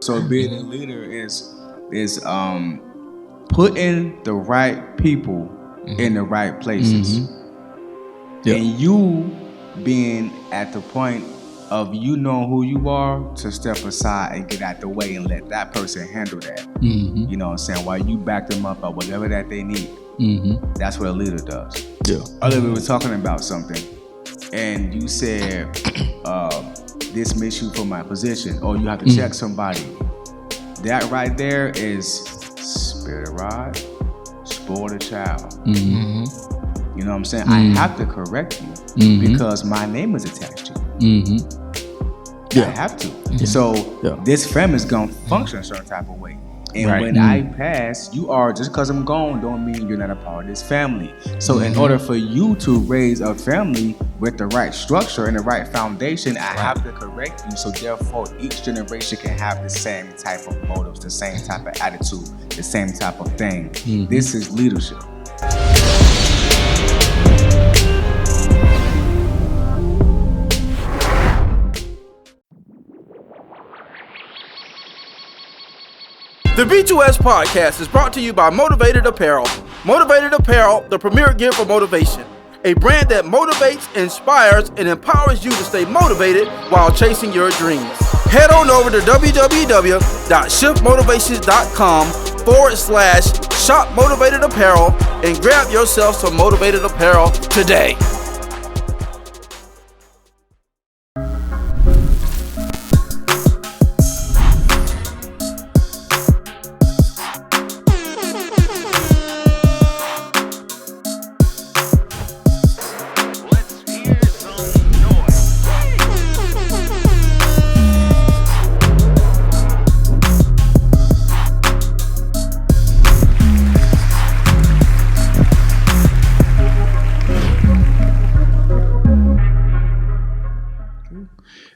So being a leader is putting the right people in the right places, and you being at the point of you knowing who you are to step aside and get out the way and let that person handle that. You know what I'm saying? While you back them up or whatever that they need. That's what a leader does. Yeah. Earlier we were talking about something, and you said this makes you for my position, or you have to check somebody. That right there is spirit of rod, spoil the child. You know what I'm saying? I have to correct you because my name is attached to you. I have to. So this family is gonna function a certain type of way. And when I pass, you are, just because I'm gone don't mean you're not a part of this family. So in order for you to raise a family with the right structure and the right foundation, I have to correct you. So therefore, each generation can have the same type of motives, the same type of attitude, the same type of thing. This is leadership. The B2S podcast is brought to you by Motivated Apparel. Motivated Apparel, the premier gear for motivation. A brand that motivates, inspires, and empowers you to stay motivated while chasing your dreams. Head on over to www.shiftmotivations.com/shop Motivated Apparel and grab yourself some Motivated Apparel today.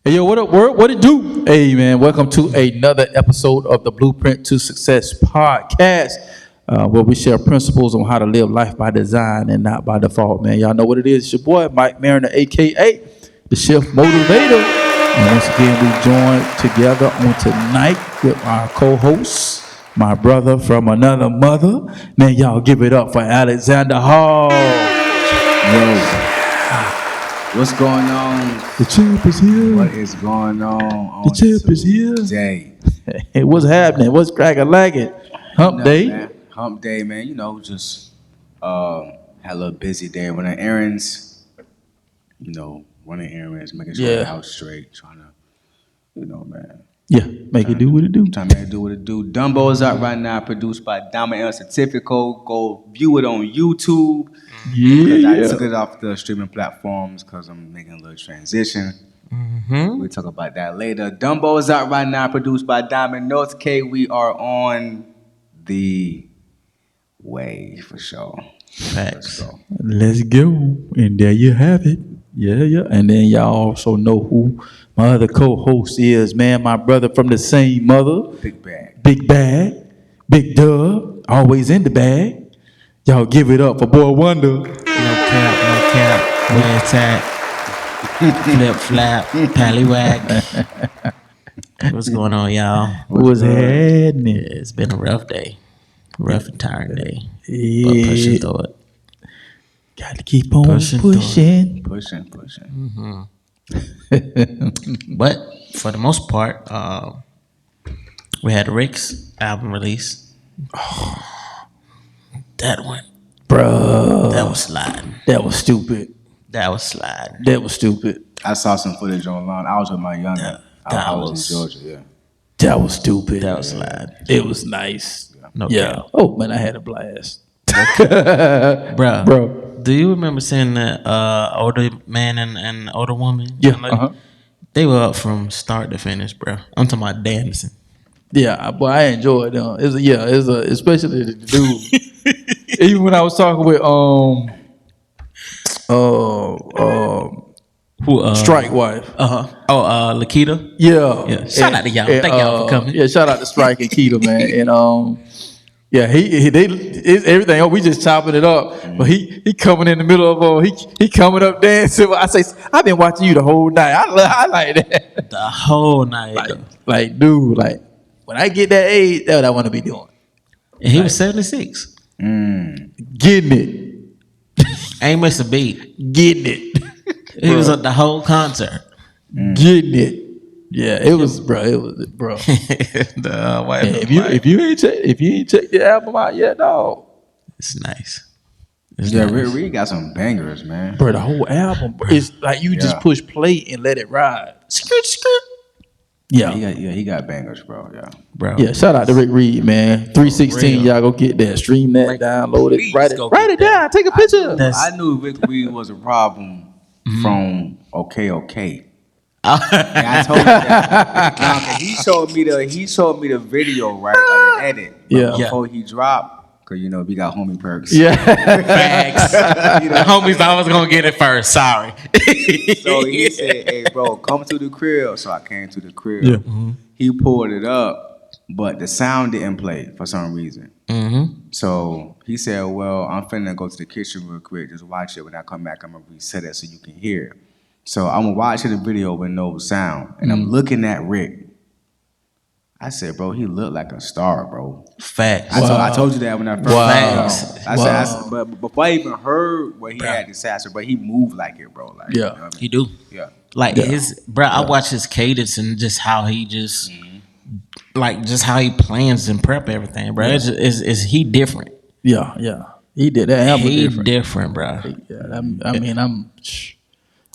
Hey, yo, what up, world? What it do? Hey, man, welcome to another episode of the Blueprint to Success podcast, where we share principles on how to live life by design and not by default, man. Y'all know what it is. It's your boy, Mike Mariner, a.k.a. the Shift Motivator. And once again, we joined together on tonight with our co-host, my brother from another mother. Man, y'all give it up for Alxndr Hall. Yo. What's going on? The champ is here. What is going on? The champ is here. Today. Hey, what's happening? What's cracking? Hump day. Man. Hump day, man. You know, just had a little busy day running errands. Making sure the house straight, trying to, man. Yeah, make it do what it do. Trying to make it do what it do. Dumbo is out right now, produced by Diamond L Certifico. Go view it on YouTube. Yeah. I took it off the streaming platforms because I'm making a little transition. We'll talk about that later. Dumbo is out right now, produced by Diamond North K. We are on the way for sure. Facts. Let's go. And there you have it. Yeah. And then y'all also know who my other co-host is, man. My brother from the same mother. Big bag. Big dub. Always in the bag. Y'all give it up for Boy Wonda. No cap. Where it's at. Flip flap. Pallywag. What's going on, y'all? What's happening? It's been a rough day. Rough and tiring day. Yeah. But pushing through it. Got to keep on pushing. Pushing. But for the most part, we had Rick's album release. That one. Bruh. That was sliding. That was stupid. That was sliding. That was stupid. I saw some footage online. I was with my youngin. I was in Georgia, yeah. That was stupid. That was sliding. It was nice. No yeah. cap. Oh, man, I had a blast. Bro. Do you remember seeing that older man and older woman? Yeah. They were up from start to finish, bro. I'm talking about dancing. Yeah, but I enjoyed them. Especially the dude. Even when I was talking with Strike Wife. Lakita. Yeah. Shout out to y'all. Thank y'all for coming. Yeah, shout out to Strike and Keita, man. And everything. Oh, we just chopping it up. But he coming in the middle of he coming up dancing. I say, I've been watching you the whole night. I like that. The whole night. Like, dude, like when I get that age, that's what I want to be doing. And he was 76. Getting it. Ain't missed a beat. Getting it. He was at the whole concert. Getting it. Yeah, it was, bro. The white If you ain't checked the album out yet, dog. it's nice. Yeah, Reed got some bangers, man. Bro, the whole album, bro, it's like you just push play and let it ride. Skirt, skirt. Yeah. He got bangers, bro. Yeah. Bro. Yeah, shout out to Rick Reed, man. 316, y'all go get that. Stream that, download it, write it down, take a picture. I knew Rick Reed was a problem from OK. And I told you that. Nah, 'cause he showed me the video, right, of the edit. Yeah. Before he dropped, because, we got homie perks. Yeah. Facts. The homies always gonna get it first. Sorry. So he said, hey, bro, come to the crib. So I came to the crib. Yeah. He pulled it up, but the sound didn't play for some reason. So he said, well, I'm finna go to the kitchen real quick. Just watch it. When I come back, I'm gonna reset it so you can hear it. So I'm watching the video with no sound. And I'm looking at Rick. I said, bro, he looked like a star, bro. Facts. I told you that when I first Facts. I said, but before I even heard what he had to say, I said, bro, he moved like it, bro. Like, Yeah. what I mean? He do. Yeah. Like I watch his cadence and just how he just just how he plans and prep everything, bro. Is he different? Yeah. He did that album He different. different, bro. Yeah,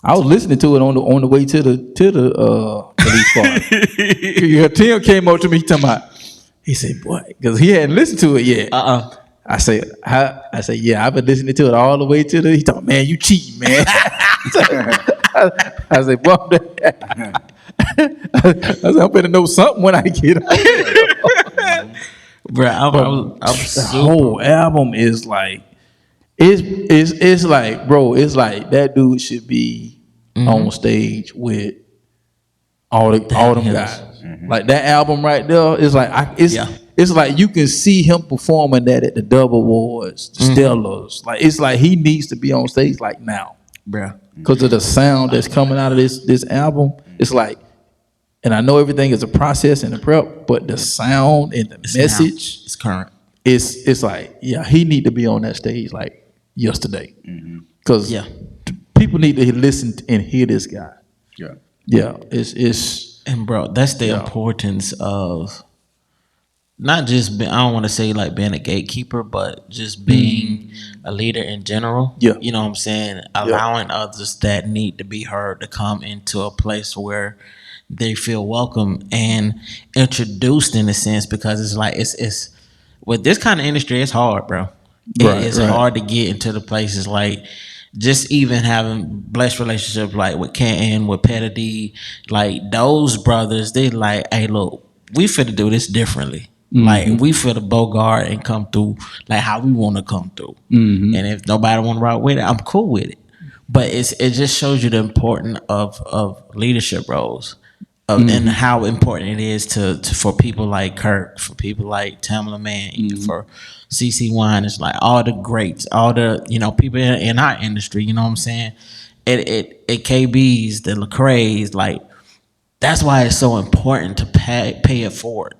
I was listening to it on the way to the police party. Yeah, Tim came up to me he said, boy, because he hadn't listened to it yet. I say, yeah, I've been listening to it all the way to he thought, man, you cheating, man. I said, boy, I'm better know something when I get home. Bro, I'm The whole album is like, it's like, bro, it's like that dude should be on stage with all them guys. Like that album right there is like it's like you can see him performing that at the Dub Awards, the Stellars. Like it's like he needs to be on stage like now, bro, because of the sound that's coming out of this album. It's like, and I know everything is a process and a prep, but the sound and the message, it's current. It's like, yeah, he need to be on that stage like yesterday, because people need to listen and hear this guy. Yeah, it's and bro, that's the importance of not just I don't want to say like being a gatekeeper, but just being a leader in general. Yeah, you know what I'm saying. Allowing others that need to be heard to come into a place where they feel welcome and introduced in a sense, because it's like it's with this kind of industry, it's hard, bro. It's hard to get into the places like just even having blessed relationships like with Canton, with Petty D, like those brothers, they like, hey, look, we finna do this differently. Like we finna bogart and come through like how we want to come through. And if nobody want to rock with it, I'm cool with it. But it just shows you the importance of leadership roles. And how important it is to for people like Kirk, for people like Tamla Man, for CC Wine. It's like all the greats, all the people in our industry. You know what I'm saying? It KBs, the Lecrae's, like that's why it's so important to pay it forward,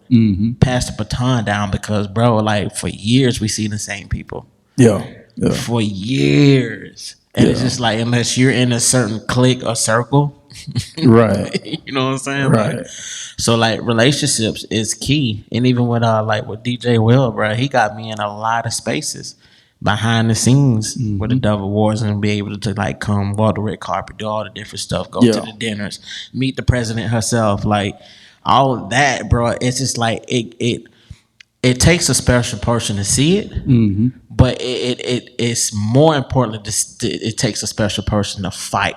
pass the baton down, because bro, like for years we see the same people. Yeah. For years, and it's just like unless you're in a certain clique or circle. Right. You know what I'm saying? Right. Like, so like relationships is key. And even with with DJ Will, bro, he got me in a lot of spaces behind the scenes with the Dove Awards, and be able to like come walk the red carpet, do all the different stuff, go to the dinners, meet the president herself, like all of that, bro. It's just like it takes a special person to see it, but it's more importantly it takes a special person to fight.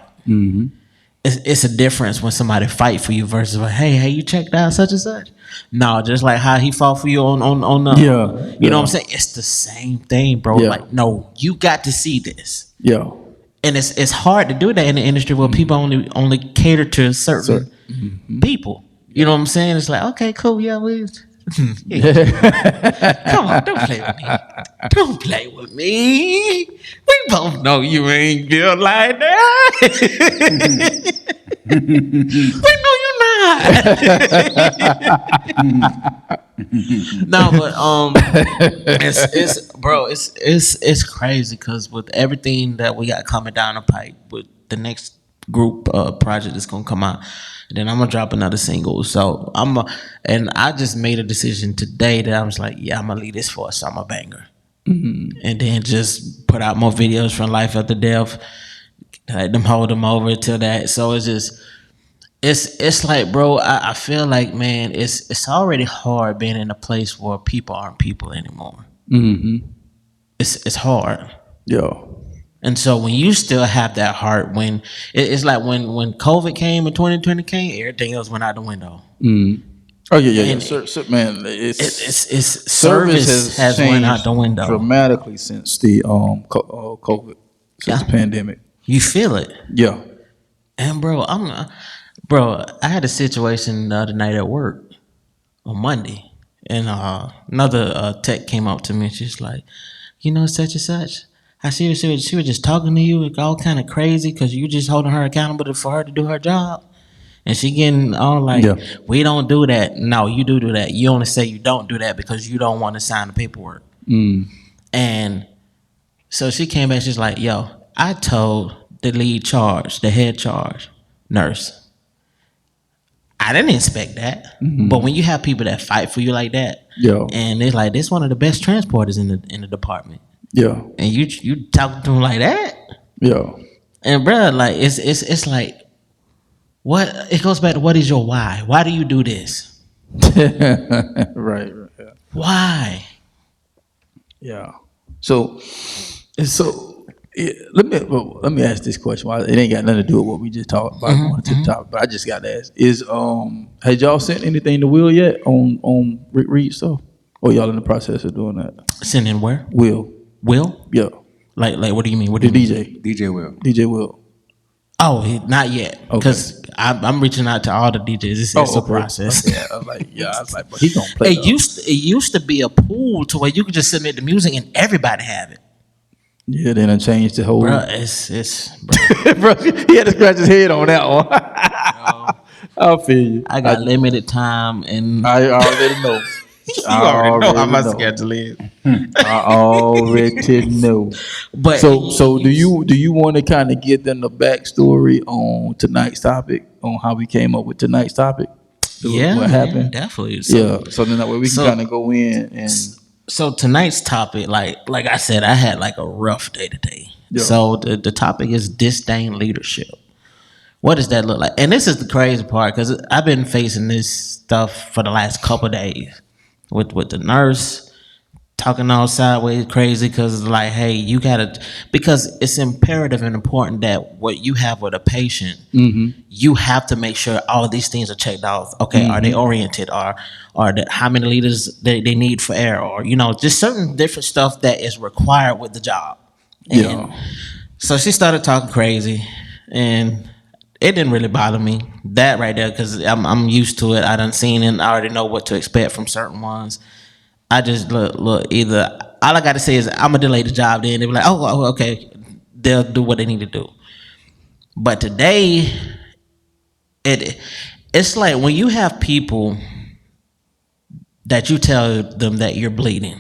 It's a difference when somebody fight for you versus like, hey, you checked out such and such. No, just like how he fought for you on the you know what I'm saying? It's the same thing, bro. Like, no, you got to see this. And it's hard to do that in the industry where people only cater to certain people. You know what I'm saying? It's like, okay, cool, we come on, don't play with me. Don't play with me. We both know you ain't built like that. We know you're not. No, but it's crazy because with everything that we got coming down the pipe with the next group project that's gonna come out, then I'm gonna drop another single. So and I just made a decision today that I was like, yeah, I'm gonna leave this for a summer banger, and then just put out more videos from Life After Death. Let them hold them over till that. So it's just. It's like, bro, I feel like, man, it's already hard being in a place where people aren't people anymore. Mm-hmm. It's hard. Yeah. And so when you still have that heart, when it's like when COVID came and 2020 came, everything else went out the window. Mm. Oh yeah. And Man, it's service has went out the window dramatically since the COVID, since the pandemic. You feel it, yeah. And bro, I had a situation the other night at work on Monday, and another tech came up to me and she's like, such and such. I see her, she was just talking to you all kind of crazy because you just holding her accountable for her to do her job. And she getting all like, we don't do that. No, you do that. You only say you don't do that because you don't want to sign the paperwork. Mm. And so she came back, she's like, yo, I told the lead charge, the head charge nurse, I didn't expect that. Mm-hmm. But when you have people that fight for you like that, and they're like, this one of the best transporters in the department. Yeah. And you talk to them like that? Yeah. And bro, like it's like, what, it goes back to what is your why? Why do you do this? Right. Yeah. Why? Yeah. So let me ask this question. It ain't got nothing to do with what we just talked about going to the topic, but I just got to ask: has y'all sent anything to Will yet on Rick Reed stuff, or y'all in the process of doing that? Sending where? Will? Yeah. Like what do you mean? What do you mean? DJ Will. Oh, not yet. Because I'm reaching out to all the DJs. It's a process. Okay. I was like, but he gonna play. It used to be a pool to where you could just submit the music and everybody have it. Yeah, then I changed the whole. Bro, it's bro, he had to scratch his head on that one. I feel you. I got limited time, and I already know. You already know how my schedule is. I already know. But so do you want to kind of give them the backstory on tonight's topic, on how we came up with tonight's topic? Yeah, what happened? Definitely. So then that way we can kind of go in and. So tonight's topic, like I said, I had like a rough day today. Yeah. So the topic is disdained leadership. What does that look like? And this is the crazy part because I've been facing this stuff for the last couple of days with the nurse talking all sideways crazy because it's like, hey, you gotta, because it's imperative and important that what you have with a patient, you have to make sure all of these things are checked off. Okay, are they oriented? Are how many liters they need for air? Or just certain different stuff that is required with the job. And so she started talking crazy, and it didn't really bother me, that right there, because I'm used to it. I done seen it, and I already know what to expect from certain ones. I just look either, all I got to say is I'm going to delay the job, then they'll be like, oh, okay, they'll do what they need to do. But today, it's like when you have people that you tell them that you're bleeding,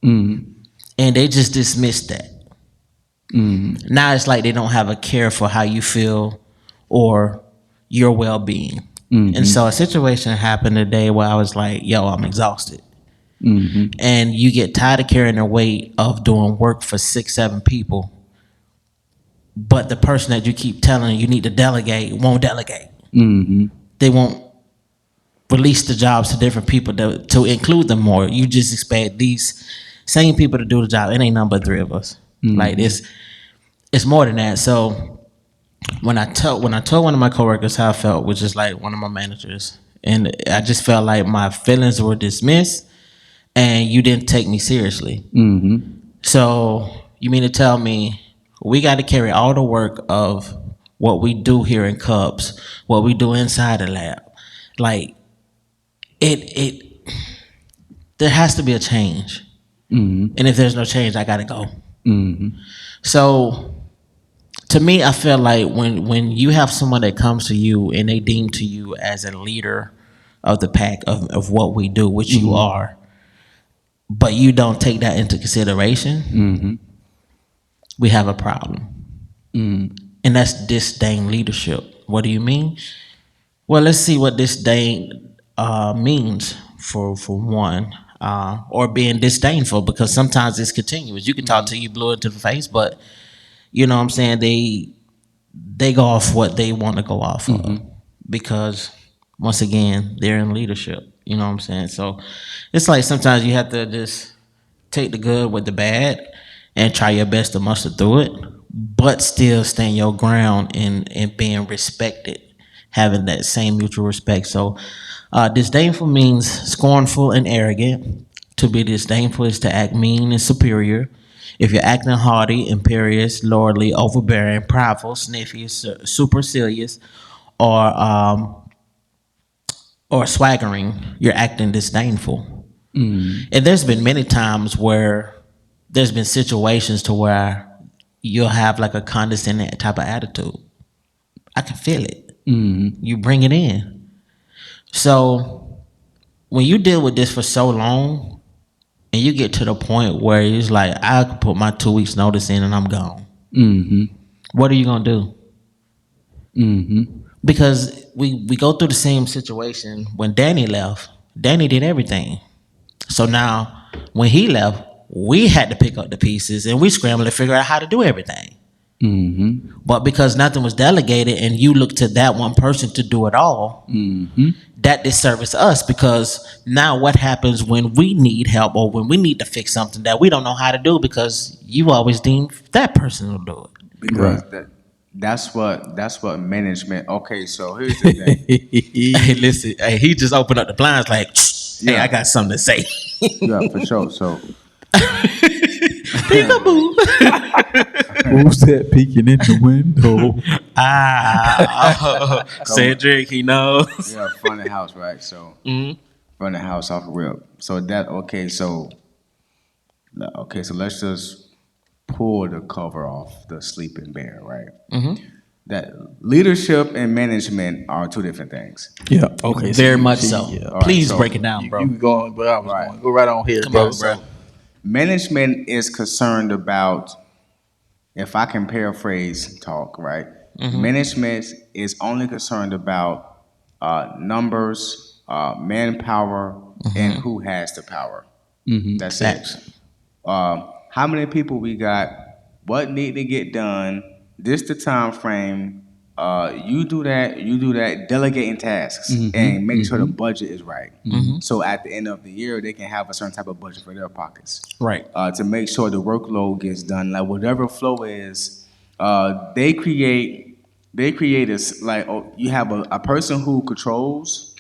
and they just dismiss that. Now it's like they don't have a care for how you feel or your well-being. And so a situation happened today where I was like, yo, I'm exhausted. And you get tired of carrying the weight of doing work for 6-7 people, but the person that you keep telling you need to delegate won't delegate. They won't release the jobs to different people to include them more. You just expect these same people to do the job. It ain't nothing but 3 of us. Like it's more than that. So when I told one of my coworkers how I felt, which is like one of my managers, and I just felt like my feelings were dismissed and you didn't take me seriously. So you mean to tell me we got to carry all the work of what we do here in Cubs, what we do inside the lab? Like there has to be a change. And if there's no change, I got to go. So to me, I feel like when you have someone that comes to you and they deem to you as a leader of the pack of what we do, which you are, but you don't take that into consideration, we have a problem. And that's disdain leadership. What do you mean? Well, let's see what disdain means for one, or being disdainful, because sometimes it's continuous. You can talk to you blue into the face, but you know what I'm saying, they go off what they want to go off of, because once again they're in leadership. You know what I'm saying? So it's like sometimes you have to just take the good with the bad and try your best to muster through it, but still stand your ground and being respected, having that same mutual respect. So disdainful means scornful and arrogant. To be disdainful is to act mean and superior. If you're acting haughty, imperious, lordly, overbearing, prideful, sniffy, supercilious, or swaggering, you're acting disdainful. And there's been many times where there's been situations to where you'll have like a condescending type of attitude. I can feel it. You bring it in. So when you deal with this for so long and you get to the point where it's like, I could put my 2 weeks notice in and I'm gone. What are you going to do? Because we go through the same situation. When Danny left, Danny did everything. So now when he left, we had to pick up the pieces and we scrambled to figure out how to do everything. But because nothing was delegated and you look to that one person to do it all, that disservice us, because now what happens when we need help or when we need to fix something that we don't know how to do, because you always deem that person will do it. Because that's what management. Okay, so here's the thing. Hey, listen, hey, he just opened up the blinds like, hey, I got something to say. Yeah, for sure. So Peekaboo. Who's that peeking in the window? Cedric, he knows. yeah, front of the house, right? So front of the house off the rip. So that so let's just pull the cover off the sleeping bear, right? That leadership and management are two different things. Yeah. Okay. Very much so. Yeah. Please so break it down, bro. You going? But I was Right. going. Go right on here, Come bro. on, bro. Management is concerned about, if I can paraphrase talk, right? Management is only concerned about numbers, manpower, and who has the power. That's Facts. it. How many people we got? What need to get done? This the time frame. You do that. Delegating tasks and make sure the budget is right. So at the end of the year, they can have a certain type of budget for their pockets. Right. To make sure the workload gets done. Like whatever flow is, they create this, like, you have a person who controls,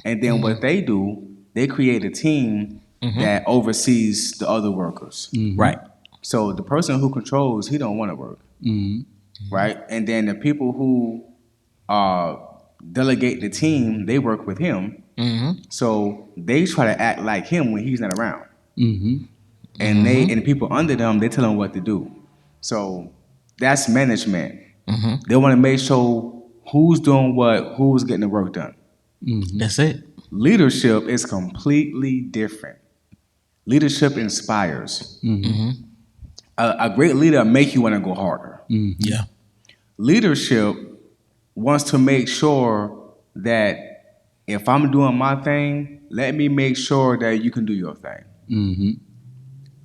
and then what they do, they create a team that oversees the other workers. Right. So the person who controls, he don't want to work. Right? And then the people who delegate the team, they work with him. So they try to act like him when he's not around. And the people under them, they tell them what to do. So that's management. They want to make sure who's doing what, who's getting the work done. That's it. Leadership is completely different. Leadership inspires. A great leader make you want to go harder. Yeah. Leadership wants to make sure that if I'm doing my thing, let me make sure that you can do your thing.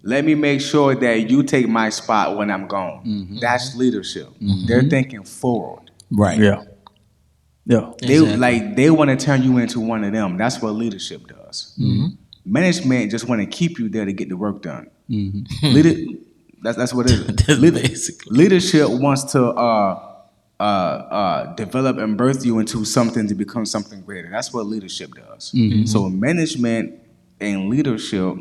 Let me make sure that you take my spot when I'm gone. That's leadership. They're thinking forward. Right. Yeah. Yeah. They want to turn you into one of them. That's what leadership does. Management just want to keep you there to get the work done. That's what it is. Basically. Leadership wants to develop and birth you into something to become something greater. That's what leadership does. So management and leadership,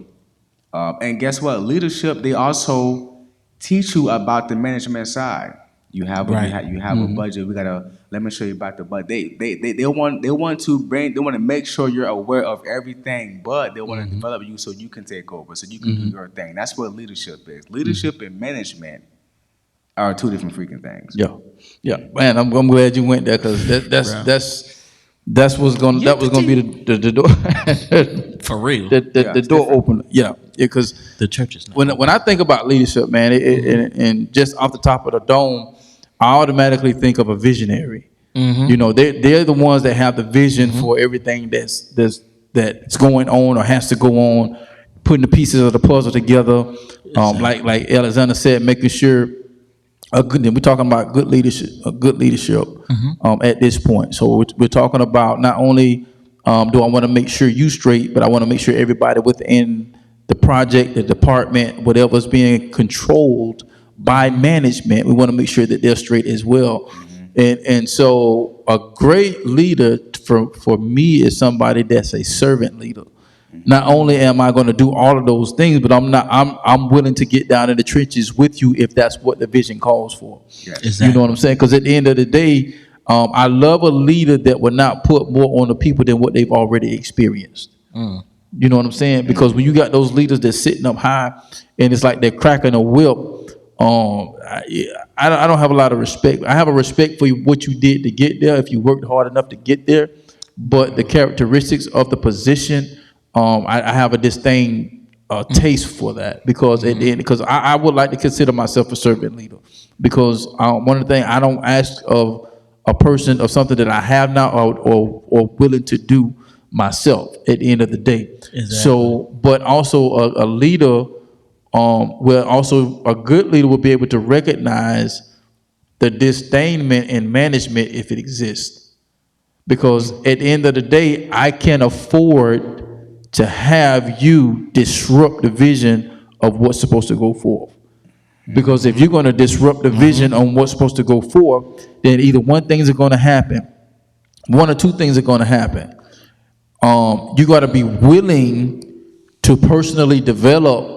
and guess what? Leadership, they also teach you about the management side. You have a budget. Let me show you about the budget. They want to make sure you're aware of everything, but they want to develop you so you can take over, so you can do your thing. That's what leadership is. Leadership and management are two different freaking things. Yeah. Man, I'm glad you went there because that's what's gonna be the door For real. the door opener. Yeah, because The church is not when I think about leadership, man, and just off the top of the dome, I automatically think of a visionary. You know, they're the ones that have the vision for everything that's going on or has to go on, putting the pieces of the puzzle together. Like Alexndr said, making sure we're talking about good leadership, at this point. So we're talking about not only do I want to make sure you straight, but I want to make sure everybody within the project, the department, whatever's being controlled by management, we want to make sure that they're straight as well. And so a great leader for me is somebody that's a servant leader. Not only am I going to do all of those things, but I'm willing to get down in the trenches with you if that's what the vision calls for. Yes. You know what I'm saying? Because at the end of the day, I love a leader that will not put more on the people than what they've already experienced. You know what I'm saying? Because when you got those leaders that's sitting up high and it's like they're cracking a whip, I don't have a lot of respect. I have a respect for what you did to get there, if you worked hard enough to get there. But the characteristics of the position, I have a disdain taste for that because because I would like to consider myself a servant leader because one of the things I don't ask of a person of something that I have not or willing to do myself at the end of the day. Exactly. So, but also a leader, a good leader will be able to recognize the disdainment in management if it exists. Because at the end of the day, I can't afford to have you disrupt the vision of what's supposed to go forth. Because if you're going to disrupt the vision on what's supposed to go forth, then either one or two things are going to happen. You got to be willing to personally develop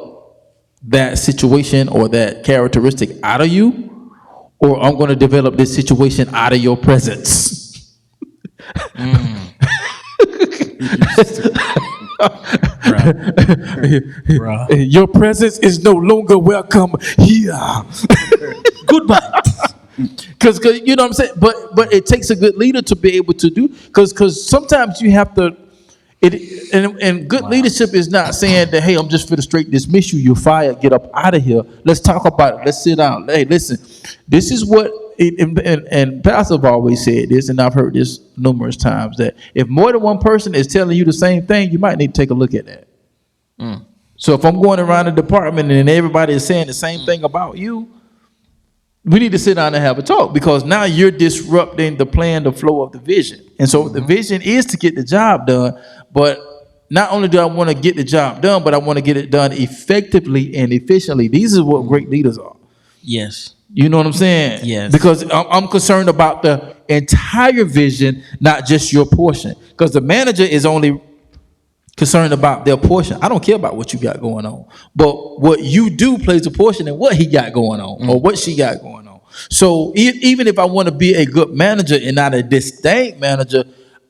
that situation or that characteristic out of you, or I'm going to develop this situation out of your presence. Your presence is no longer welcome here. Goodbye. Because you know what I'm saying, but it takes a good leader to be able to do. Because sometimes you have to. And good leadership is not saying that, hey, I'm just for the straight dismiss you. You're fired. Get up out of here. Let's talk about it. Let's sit down. Hey, listen. This is what. And Pastor have always said this, and I've heard this numerous times, that if more than one person is telling you the same thing, you might need to take a look at that. So if I'm going around the department and everybody is saying the same thing about you, we need to sit down and have a talk, because now you're disrupting the plan, the flow of the vision. And so the vision is to get the job done, but not only do I want to get the job done, but I want to get it done effectively and efficiently. These are what great leaders are. Yes. You know what I'm saying? Yes. Because I'm concerned about the entire vision, not just your portion. Because the manager is only concerned about their portion. I don't care about what you got going on. But what you do plays a portion in what he got going on or what she got going on. So even if I want to be a good manager and not a disdained manager,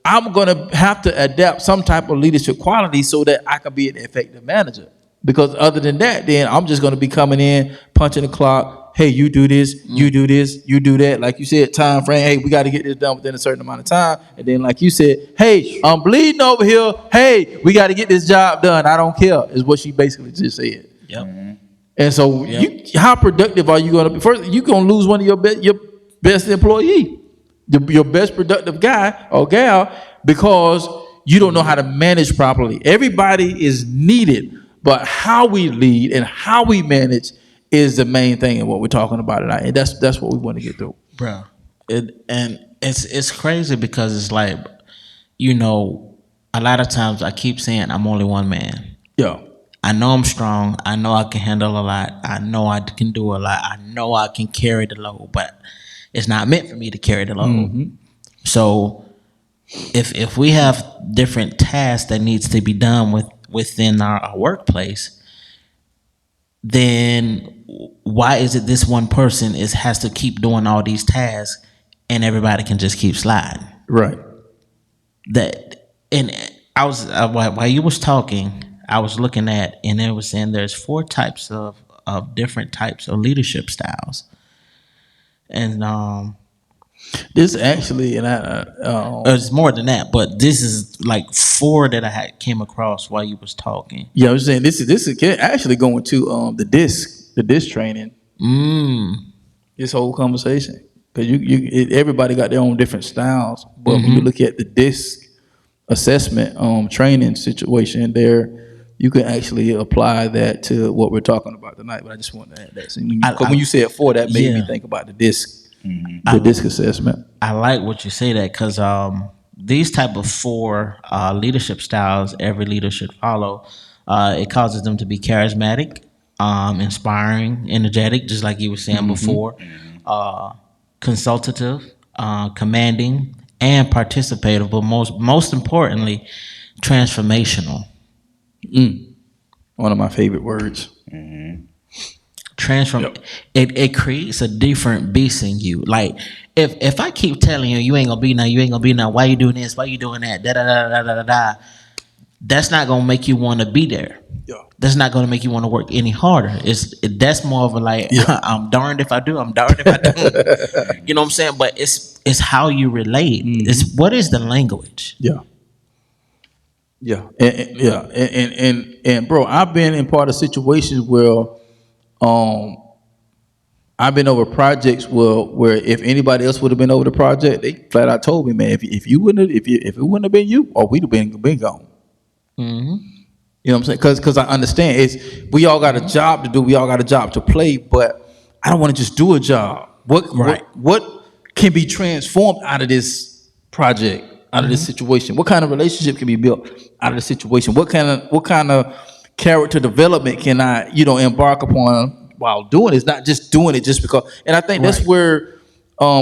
I'm going to have to adapt some type of leadership quality so that I can be an effective manager. Because other than that, then I'm just going to be coming in, punching the clock. Hey, you do this, you do this, you do that. Like you said, time frame. Hey, we got to get this done within a certain amount of time. And then, like you said, hey, I'm bleeding over here. Hey, we got to get this job done. I don't care, is what she basically just said. Yep. And so, how productive are you going to be? First, you're going to lose one of your best employee, your best productive guy or gal, because you don't know how to manage properly. Everybody is needed, but how we lead and how we manage is the main thing in what we're talking about tonight, and that's what we want to get through, bro. It's crazy because it's like, you know, a lot of times I keep saying I'm only one man. Yeah, I know I'm strong. I know I can handle a lot. I know I can do a lot. I know I can carry the load, but it's not meant for me to carry the load. So if we have different tasks that needs to be done within our workplace, then why is it this one person has to keep doing all these tasks and everybody can just keep sliding? Right. And I was while you was talking, I was looking at, and it was saying there's 4 types of different types of leadership styles. And This actually, and it's more than that, but this is like 4 that I had came across while you was talking. yeah, I was saying this is actually going to the disc training. This whole conversation, because everybody got their own different styles, but when you look at the disc assessment training situation there, you can actually apply that to what we're talking about tonight. But I just wanted to add that. So when you said 4, that made me think about the disc, the disc assessment. I like what you say that because these type of 4 leadership styles, every leader should follow. It causes them to be charismatic, inspiring, energetic, just like you were saying before, consultative, commanding, and participative. But most importantly, transformational. One of my favorite words. It creates a different beast in you. Like if I keep telling you you ain't gonna be now, why you doing this, why you doing that, da da da da da da da, that's not gonna make you want to be there. Yeah. That's not gonna make you want to work any harder. That's more of a like I'm darned if I do, I'm darned if I don't. You know what I'm saying? But it's how you relate. It's what is the language. Yeah, and bro, I've been in part of situations where, I've been over projects where if anybody else would have been over the project, they flat out told me, man, if it wouldn't have been you, or we'd have been gone. You know what I'm saying? Because I understand we all got a job to do, we all got a job to play, but I don't want to just do a job. What can be transformed out of this project? Out of this situation, what kind of relationship can be built out of the situation? What kind of character development can I, embark upon while doing it? It's not just doing it just because. And I think that's where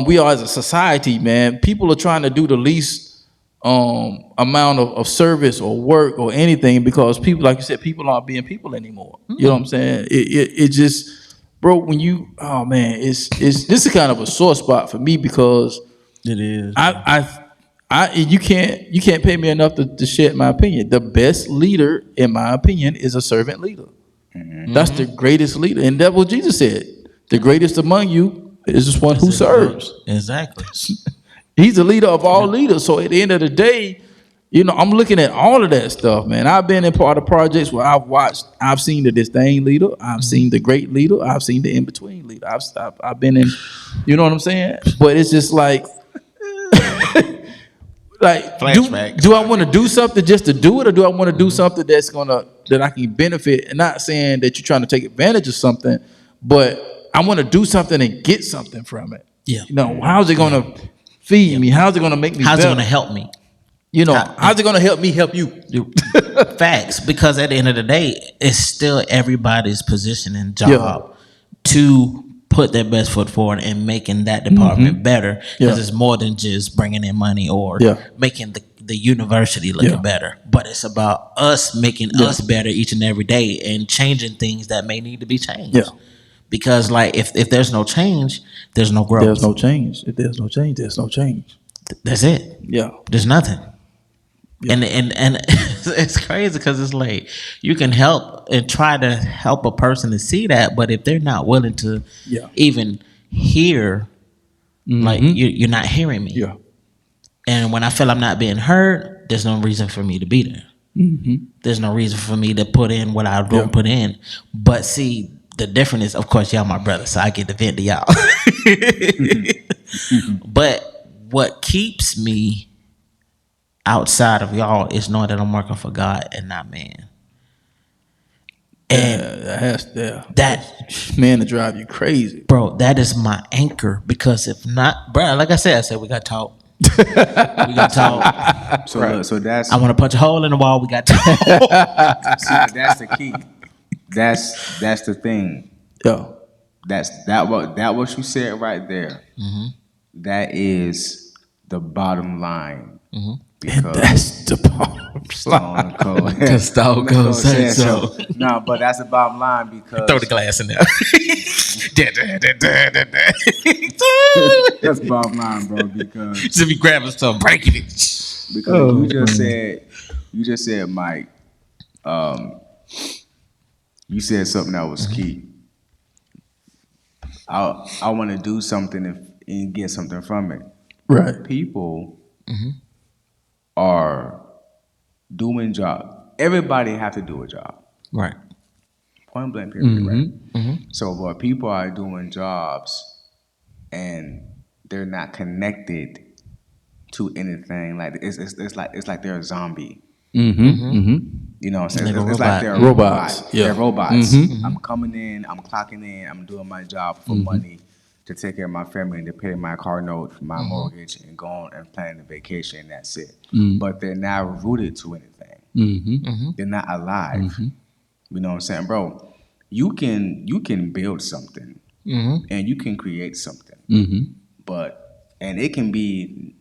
we are as a society, man. People are trying to do the least amount of service or work or anything because people, like you said, people aren't being people anymore. You know what I'm saying? It just, bro. When you, oh man, this is kind of a sore spot for me because It is. You can't pay me enough to share my opinion. The best leader, in my opinion, is a servant leader. That's the greatest leader, and that's what Jesus said. The greatest among you is just one who serves. Exactly. He's the leader of all leaders. So at the end of the day, I'm looking at all of that stuff, man. I've been in part of projects where I've seen the disdained leader, I've seen the great leader, I've seen the in between leader. I've been in, you know what I'm saying? But it's just like. Like, do I want to do something just to do it, or do I want to do something that I can benefit? And not saying that you're trying to take advantage of something, but I want to do something and get something from it. Yeah. How's it going to feed me? How's it going to make me? How's better? it going to help me? How's it going to help me help you? Facts, because at the end of the day, it's still everybody's position and job to put their best foot forward and making that department better, because it's more than just bringing in money or making the university looking better, but it's about us making us better each and every day and changing things that may need to be changed. Because like if there's no change, there's no growth. There's no change. If there's no change, there's no change. That's it. Yeah. There's nothing. Yeah. And it's crazy because it's like you can help and try to help a person to see that, but if they're not willing to even hear, like you're not hearing me. Yeah. And when I feel I'm not being heard, there's no reason for me to be there. There's no reason for me to put in what I don't put in. But see, the difference is, of course, y'all my brother, so I get to vent to y'all. But what keeps me outside of y'all is knowing that I'm working for God and not man. And that man to drive you crazy, bro. That is my anchor, because if not, bro, like I said we got to talk. We got to talk. So that's. I want to punch a hole in the wall. We got to talk. See, that's the key. That's the thing. Yeah. What you said right there. That is the bottom line. And that's the bottom line. Because Stone Cold said so. No, but that's the bottom line because throw the glass in there. That's the bottom line, bro. Because just be grabbing something, breaking it. Because you just said, Mike. You said something that was key. I want to do something and get something from it. Right. People are doing job. Everybody have to do a job. Right. Point blank period, right? So, but people are doing jobs and they're not connected to anything. Like it's like they're a zombie. You know what I'm saying? Like a It's like robot. they're a Robots, robot. yeah. They're robots. I'm coming in, I'm clocking in, I'm doing my job for money to take care of my family and to pay my car note, my mortgage, and go on and plan a vacation, and that's it. But they're not rooted to anything. They're not alive. You know what I'm saying? Bro, you can build something and you can create something. And it can be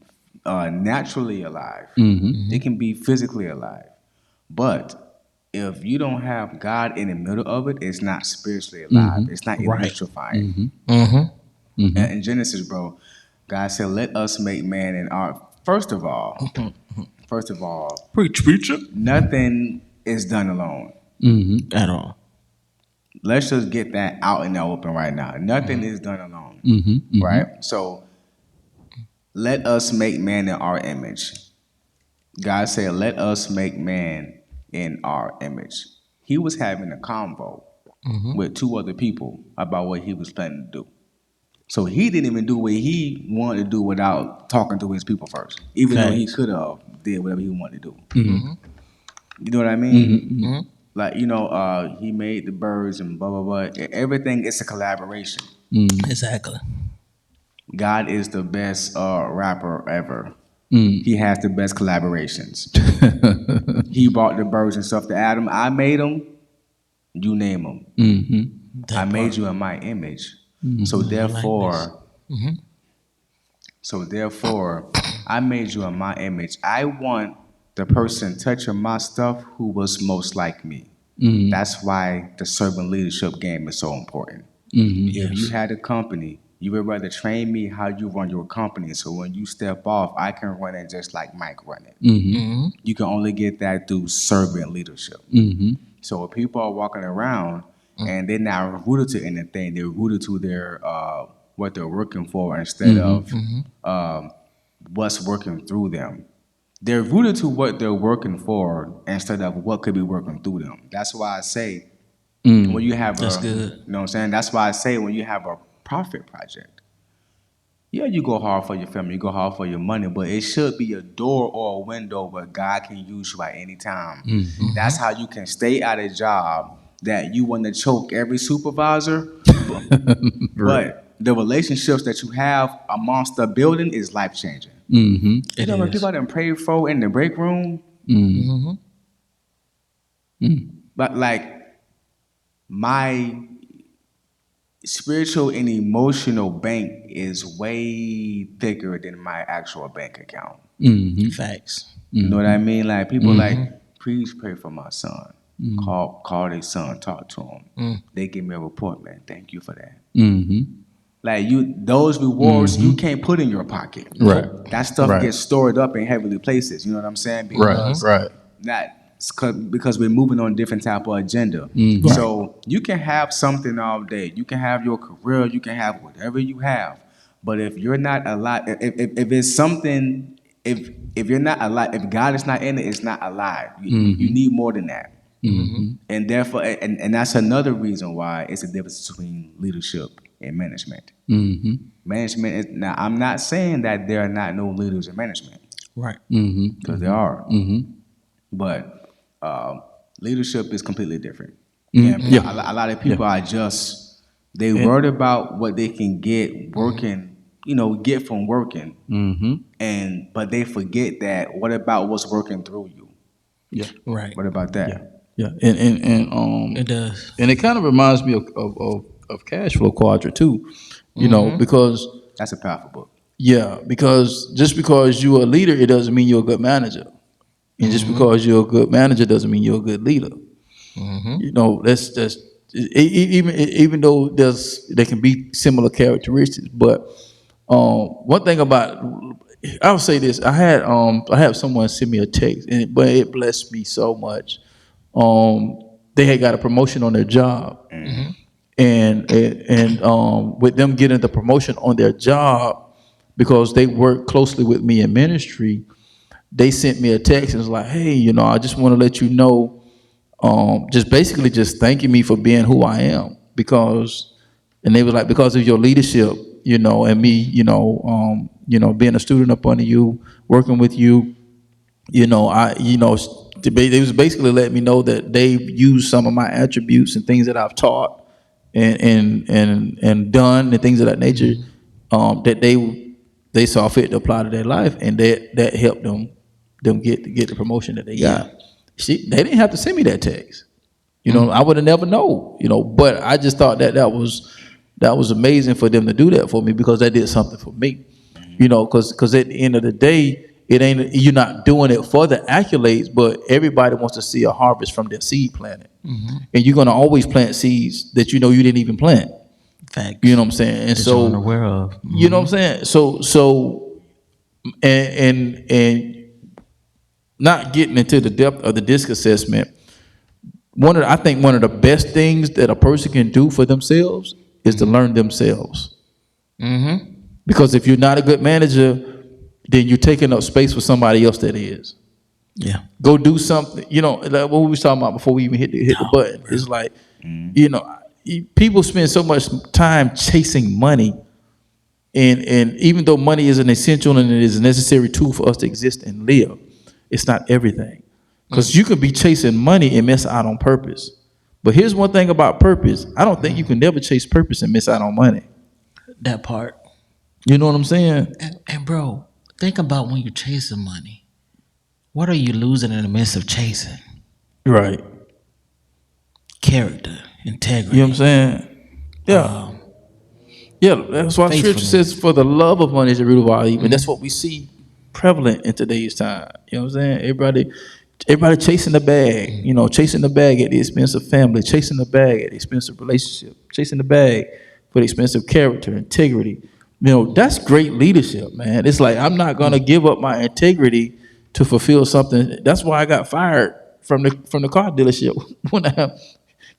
naturally alive. It can be physically alive. But if you don't have God in the middle of it, it's not spiritually alive. It's not electrifying. In Genesis, bro, God said, "Let us make man in our." First of all, Preacher. nothing is done alone. At all. Let's just get that out in the open right now. Nothing is done alone. Right? So let us make man in our image. God said, let us make man in our image. He was having a convo with two other people about what he was planning to do. So he didn't even do what he wanted to do without talking to his people first, even though he could have did whatever he wanted to do. You know what I mean? Like, he made the birds and blah, blah, blah. Everything is a collaboration. Exactly. God is the best rapper ever. He has the best collaborations. He brought the birds and stuff to Adam. I made them. You name them. I made you in my image. So therefore, I made you in my image. I want the person touching my stuff who was most like me. That's why the servant leadership game is so important. If you had a company, you would rather train me how you run your company. So when you step off, I can run it just like Mike run it. You can only get that through servant leadership. So if people are walking around and they're not rooted to anything, they're rooted to their what they're working for instead of what's working through them. They're rooted to what they're working for instead of what could be working through them. That's why I say when you have That's a, good. you know what I'm saying? That's why I say when you have a profit project, yeah, you go hard for your family, you go hard for your money, but it should be a door or a window where God can use you at any time. That's how you can stay at a job that you want to choke every supervisor, but the relationships that you have amongst the building is life changing. You know what people done prayed for in the break room? But like my spiritual and emotional bank is way thicker than my actual bank account. Facts. You know what I mean? Like people like, please pray for my son. Call their son, talk to him. They give me a report, man. Thank you for that. Like those rewards you can't put in your pocket. Right. That stuff gets stored up in heavenly places. You know what I'm saying? Because because we're moving on a different type of agenda. So you can have something all day. You can have your career. You can have whatever you have. But if you're not alive, if it's something, if you're not alive, if God is not in it, it's not alive. You need more than that. And therefore, and that's another reason why it's a difference between leadership and management. Management is, now I'm not saying that there are not no leaders in management. Right. Because there are. But leadership is completely different. And a lot of people are just, they worried about what they can get working, get from working. But they forget that what about what's working through you? Right. What about that? And It does. and it kind of reminds me of cash flow quadrant too, because That's a powerful book. because just because you're a leader, it doesn't mean you're a good manager. And just because you're a good manager doesn't mean you're a good leader. That's even though there can be similar characteristics. But one thing about, I'll say this: I had someone send me a text, but it blessed me so much. They had got a promotion on their job, and with them getting the promotion on their job because they work closely with me in ministry, they sent me a text and was like, hey, I just want to let you know, just basically just thanking me for being who I am and they was like, because of your leadership, and me, being a student up under you, working with you, they was basically letting me know that they've used some of my attributes and things that I've taught and done and things of that nature, that they saw fit to apply to their life, and that helped them get the promotion that they got. They didn't have to send me that text. I would have never known. But I just thought that was amazing for them to do that for me, because that did something for me. Because at the end of the day, you're not doing it for the accolades, but everybody wants to see a harvest from their seed planted. And you're gonna always plant seeds that you didn't even plant. Facts. You know what I'm saying? And that so you're unaware of. You know what I'm saying? So and not getting into the depth of the DISC assessment, I think one of the best things that a person can do for themselves is to learn themselves. Because if you're not a good manager, then you're taking up space for somebody else that is. Yeah. Go do something. Like what we was talking about before we even hit the button. It's like, people spend so much time chasing money, and even though money is an essential and it is a necessary tool for us to exist and live, it's not everything. Because you can be chasing money and miss out on purpose. But here's one thing about purpose. I don't think you can never chase purpose and miss out on money. That part. You know what I'm saying? And bro, think about when you're chasing money. What are you losing in the midst of chasing? Right. Character, integrity. You know what I'm saying? Yeah. Yeah, that's why the scripture says, for the love of money is the root of all evil. And that's what we see prevalent in today's time. You know what I'm saying? Everybody chasing the bag, chasing the bag at the expense of family, chasing the bag at the expense of relationship, chasing the bag for the expense of character, integrity. That's great leadership, man. It's like, I'm not gonna give up my integrity to fulfill something. That's why I got fired from the car dealership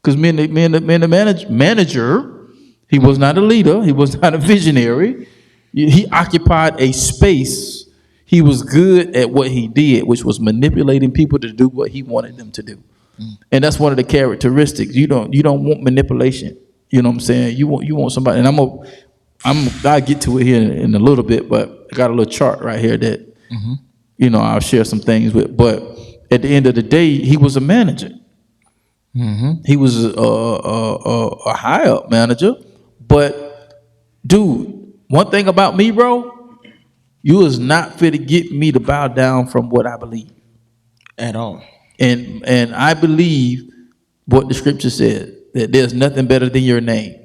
because me and the manager, he was not a leader, he was not a visionary. He occupied a space. He was good at what he did, which was manipulating people to do what he wanted them to do. And that's one of the characteristics. You don't want manipulation. You know what I'm saying? You want somebody, and I'll get to it here in a little bit, but I got a little chart right here that I'll share some things with. But at the end of the day, he was a manager. He was a high up manager. But dude, one thing about me, bro, you is not fit to get me to bow down from what I believe at all. And I believe what the scripture said, that there's nothing better than your name.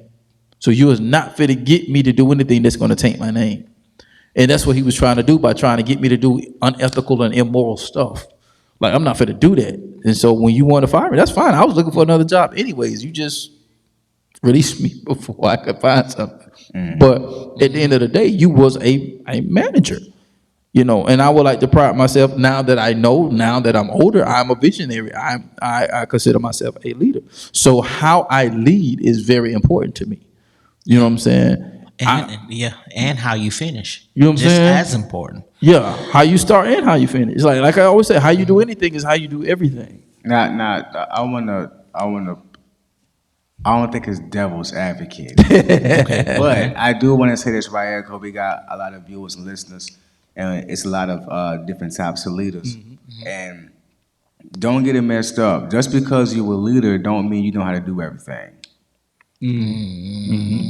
So you is not fit to get me to do anything that's going to taint my name. And that's what he was trying to do by trying to get me to do unethical and immoral stuff. Like, I'm not fit to do that. And so when you want to fire me, that's fine. I was looking for another job anyways. You just released me before I could find something. But at the end of the day, you was a manager. And I would like to pride myself, now that I know, now that I'm older, I'm a visionary. I consider myself a leader. So how I lead is very important to me. You know what I'm saying? And how you finish. You know what I'm saying? Just as important. Yeah, how you start and how you finish. It's like I always say, how you do anything is how you do everything. I don't think it's devil's advocate. Okay. But I do want to say this right here, because we got a lot of viewers and listeners, and it's a lot of different types of leaders. And don't get it messed up. Just because you're a leader don't mean you know how to do everything.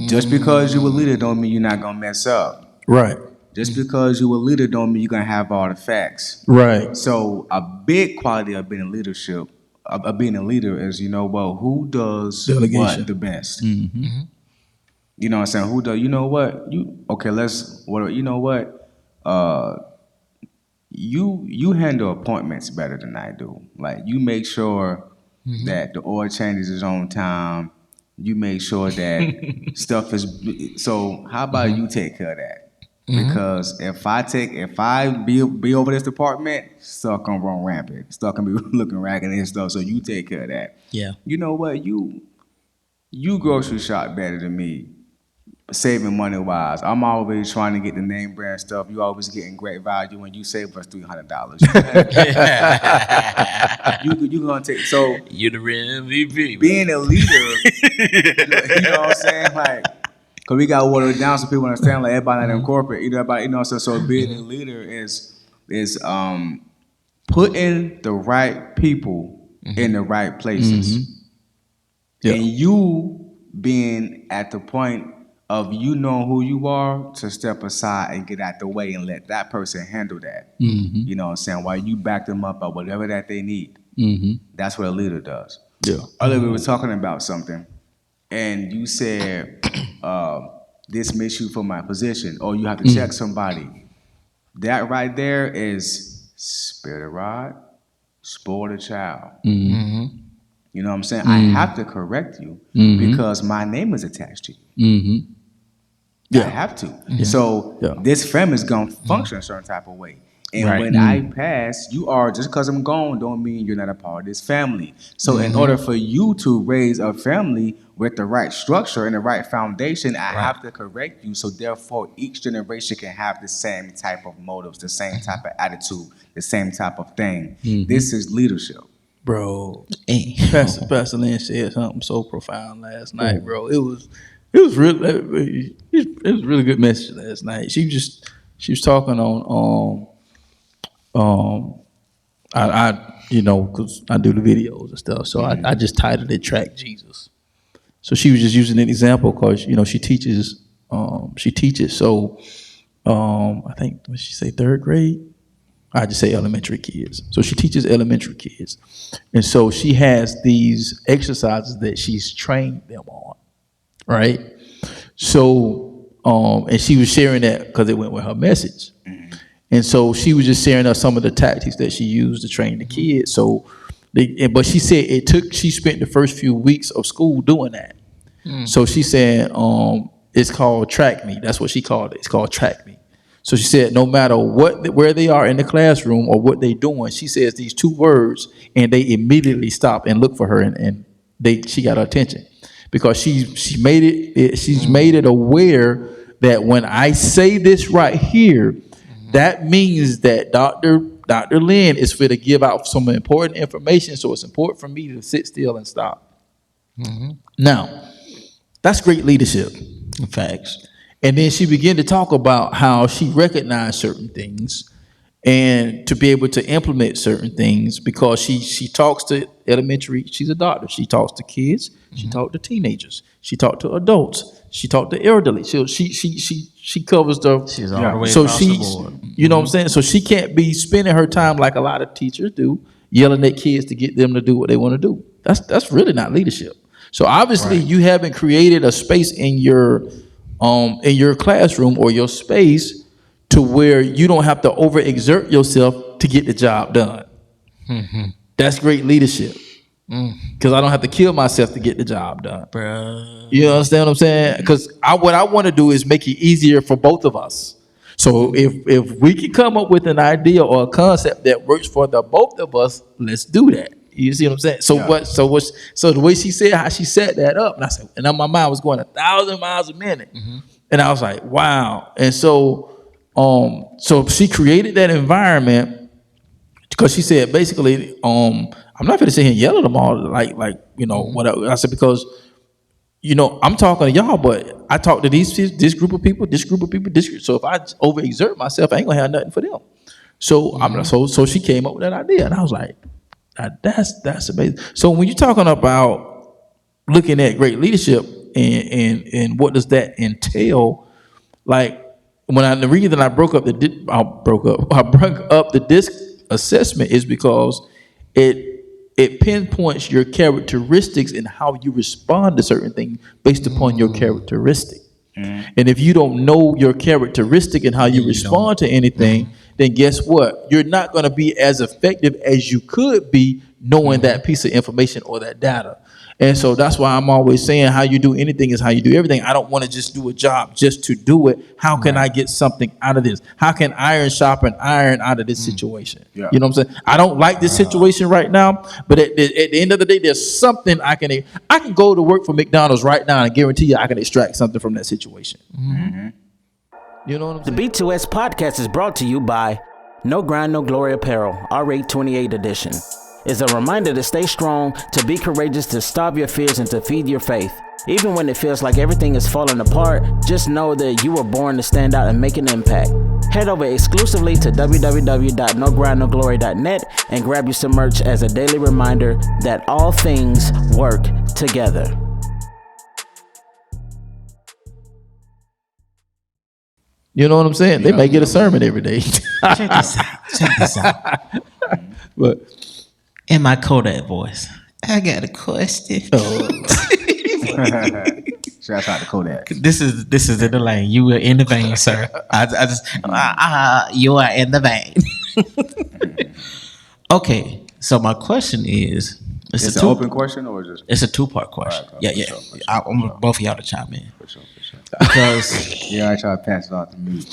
Just because you're a leader don't mean you're not going to mess up. Right. Just because you're a leader don't mean you're going to have all the facts. Right. So a big quality of being a leader is, who does delegation. What the best? You know what I'm saying? Who does, you handle appointments better than I do. Like, you make sure that the oil changes is on time. You make sure that stuff is, so how about you take care of that? Because if I be over this department, stuff gonna run rampant. Stuff can be looking ragged and stuff. So you take care of that. Yeah. You know what? You you grocery shop better than me, saving money wise. I'm always trying to get the name brand stuff. You always getting great value when you save us $300. You gonna take so You the real MVP. being a leader. You know what I'm saying? Like, cause we got watered down so people understand. Like everybody not in corporate. Everybody, you know what I'm saying? So being a leader is putting the right people in the right places. Yeah. And you being at the point of you knowing who you are to step aside and get out the way and let that person handle that. You know what I'm saying? While you back them up or whatever that they need. That's what a leader does. Yeah. Earlier we were talking about something and you said this makes you for my position or you have to check somebody. That right there is spirit of rod, spoil the child. You know what I'm saying? I have to correct you because my name is attached to you. I have to. So this family is going to function a certain type of way. And when I pass, you are, just because I'm gone, don't mean you're not a part of this family. So in order for you to raise a family with the right structure and the right foundation, I have to correct you. So therefore, each generation can have the same type of motives, the same type of attitude, the same type of thing. This is leadership. Bro, Pastor Lynn said something so profound last night, bro. It was really good message last night. She was talking on I you know, because I do the videos and stuff, so I just titled it "Track Jesus." So she was just using an example because you know she teaches. So I think what she say 3rd grade. I just say elementary kids. So she teaches elementary kids. And so she has these exercises that she's trained them on, right? So, and she was sharing that because it went with her message. And so she was just sharing us some of the tactics that she used to train the kids. So, but she said she spent the first few weeks of school doing that. So she said, it's called Track Me. That's what she called it. It's called Track Me. So she said, no matter where they are in the classroom or what they're doing, she says these 2 words, and they immediately stop and look for her, and she got her attention because she's made it aware that when I say this right here, that means that Dr. Lynn is fit to give out some important information, so it's important for me to sit still and stop. Now, that's great leadership. Facts. And then she began to talk about how she recognized certain things and to be able to implement certain things because she talks to elementary, she's a doctor. She talks to kids, she talks to teenagers, she talks to adults, she talks to elderly. She covers the She's all the way so across the board. You know what I'm saying? So she can't be spending her time like a lot of teachers do, yelling at kids to get them to do what they want to do. That's really not leadership. So obviously you haven't created a space in your classroom or your space to where you don't have to overexert yourself to get the job done. That's great leadership. Because I don't have to kill myself to get the job done. Bruh. You understand what I'm saying? Because what I want to do is make it easier for both of us. So if we can come up with an idea or a concept that works for the both of us, let's do that. You see what I'm saying? So So the way she said how she set that up, and I said, and my mind was going 1,000 miles a minute, and I was like, wow. And so she created that environment because she said basically, I'm not going to sit here and yell at them all like you know whatever. I said because you know I'm talking to y'all, but I talk to this group of people, this group of people, this group. So if I overexert myself, I ain't gonna have nothing for them. So so she came up with that idea, and I was like. That's amazing. So when you're talking about looking at great leadership and what does that entail, like the reason I broke up the DISC assessment is because it pinpoints your characteristics and how you respond to certain things based upon your characteristic. And if you don't know your characteristic and how you respond to anything, then guess what? You're not going to be as effective as you could be knowing that piece of information or that data. And so that's why I'm always saying how you do anything is how you do everything. I don't want to just do a job just to do it. How can I get something out of this? How can iron sharpen iron out of this situation? Yeah. You know what I'm saying? I don't like this situation right now, but at the end of the day, there's something I can go to work for McDonald's right now and guarantee you I can extract something from that situation. You know what I'm The saying? B2S podcast is brought to you by No Grind, No Glory Apparel, R8 28 edition. It's a reminder to stay strong, to be courageous, to starve your fears, and to feed your faith. Even when it feels like everything is falling apart, just know that you were born to stand out and make an impact. Head over exclusively to www.nogrindnoglory.net and grab you some merch as a daily reminder that all things work together. You know what I'm saying? They may get a sermon every day. Check this out. Check this out. But In my Kodak voice, I got a question. Shout out to Kodak. This is in the lane. You are in the vein, sir. You are in the vein. Okay, so my question is, It's an open question or just? It's a 2-part question. All right, Yeah. for sure. I want both of y'all to chime in For sure. because Yeah, I try to pass it off to me.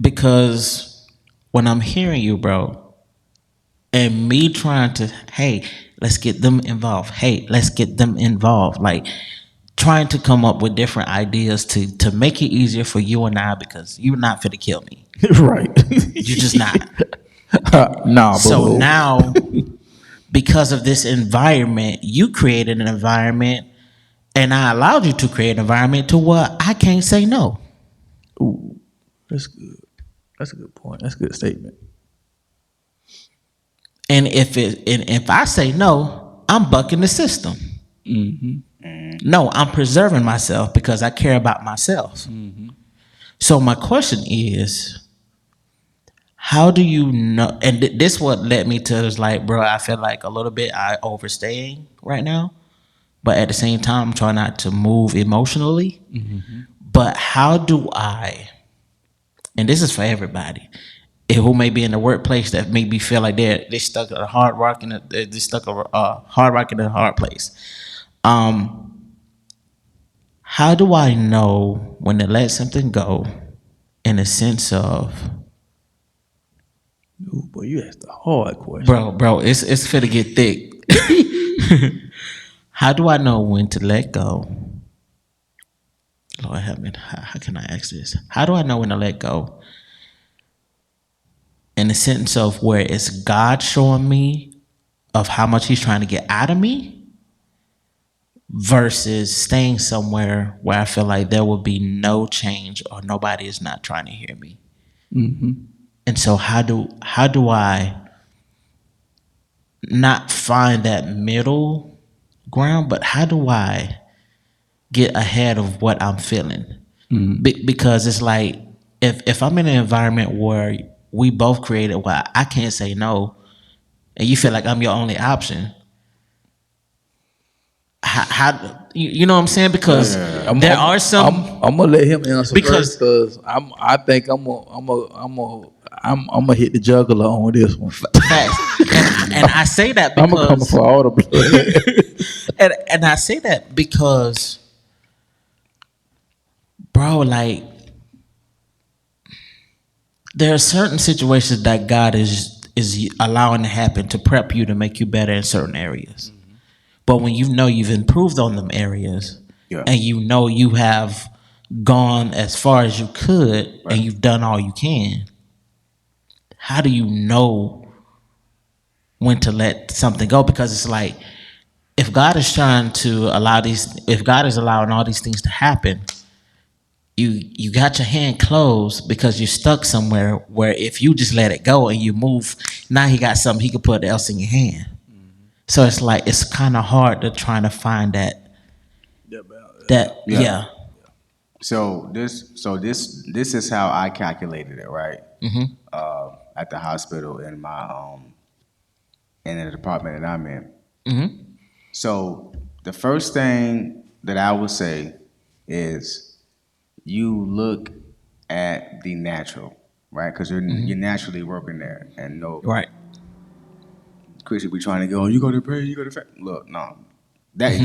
because when I'm hearing you, bro, and me trying to, hey, let's get them involved. Hey, let's get them involved. Like trying to come up with different ideas to make it easier for you and I because you're not finna kill me. right. You're just not. Nah, So boo. now, because of this environment, you created an environment, and I allowed you to create an environment to where I can't say no. Ooh, that's good. That's a good point. That's a good statement. And if I say no, I'm bucking the system. No, I'm preserving myself because I care about myself. So my question is, how do you know? And this what led me to is like, bro, I feel like a little bit I overstaying right now, but at the same time, I'm trying not to move emotionally. But how do I? And this is for everybody who may be in the workplace that maybe feel like they stuck at a hard rock in they stuck a hard rock in a hard place. How do I know when to let something go in a sense of, Ooh, boy, you asked a hard question. bro, it's finna get thick. How do I know when to let go? Lord help me, how can I ask this? How do I know when to let go? In the sense of where it's God showing me of how much he's trying to get out of me versus staying somewhere where I feel like there will be no change or nobody is not trying to hear me. And so how do I not find that middle ground, but how do I get ahead of what I'm feeling? Because it's like if I'm in an environment where we both created where I can't say no, and you feel like I'm your only option, how you know what I'm saying? Because there are some. I'm gonna let him answer Because- first because I think I'm gonna hit the juggler on this one. Facts. and I say that I'm gonna come because for all the blood. and I say that because, bro, like there are certain situations that God is allowing to happen to prep you to make you better in certain areas. But when you know you've improved on them areas, Yeah. and you know you have gone as far as you could, and you've done all you can, how do you know when to let something go? Because it's like, if God is trying to if God is allowing all these things to happen, you got your hand closed because you're stuck somewhere where if you just let it go and you move, now he got something he could put else in your hand. So it's like, it's kind of hard to try to find that. Yeah. So this is how I calculated it, right? At the hospital in my in the department that I'm in. So the first thing that I would say is you look at the natural, right? Because you're naturally working there, and no, Right. Christian be trying to go, you go to pray, you go to fast. Look, no. That's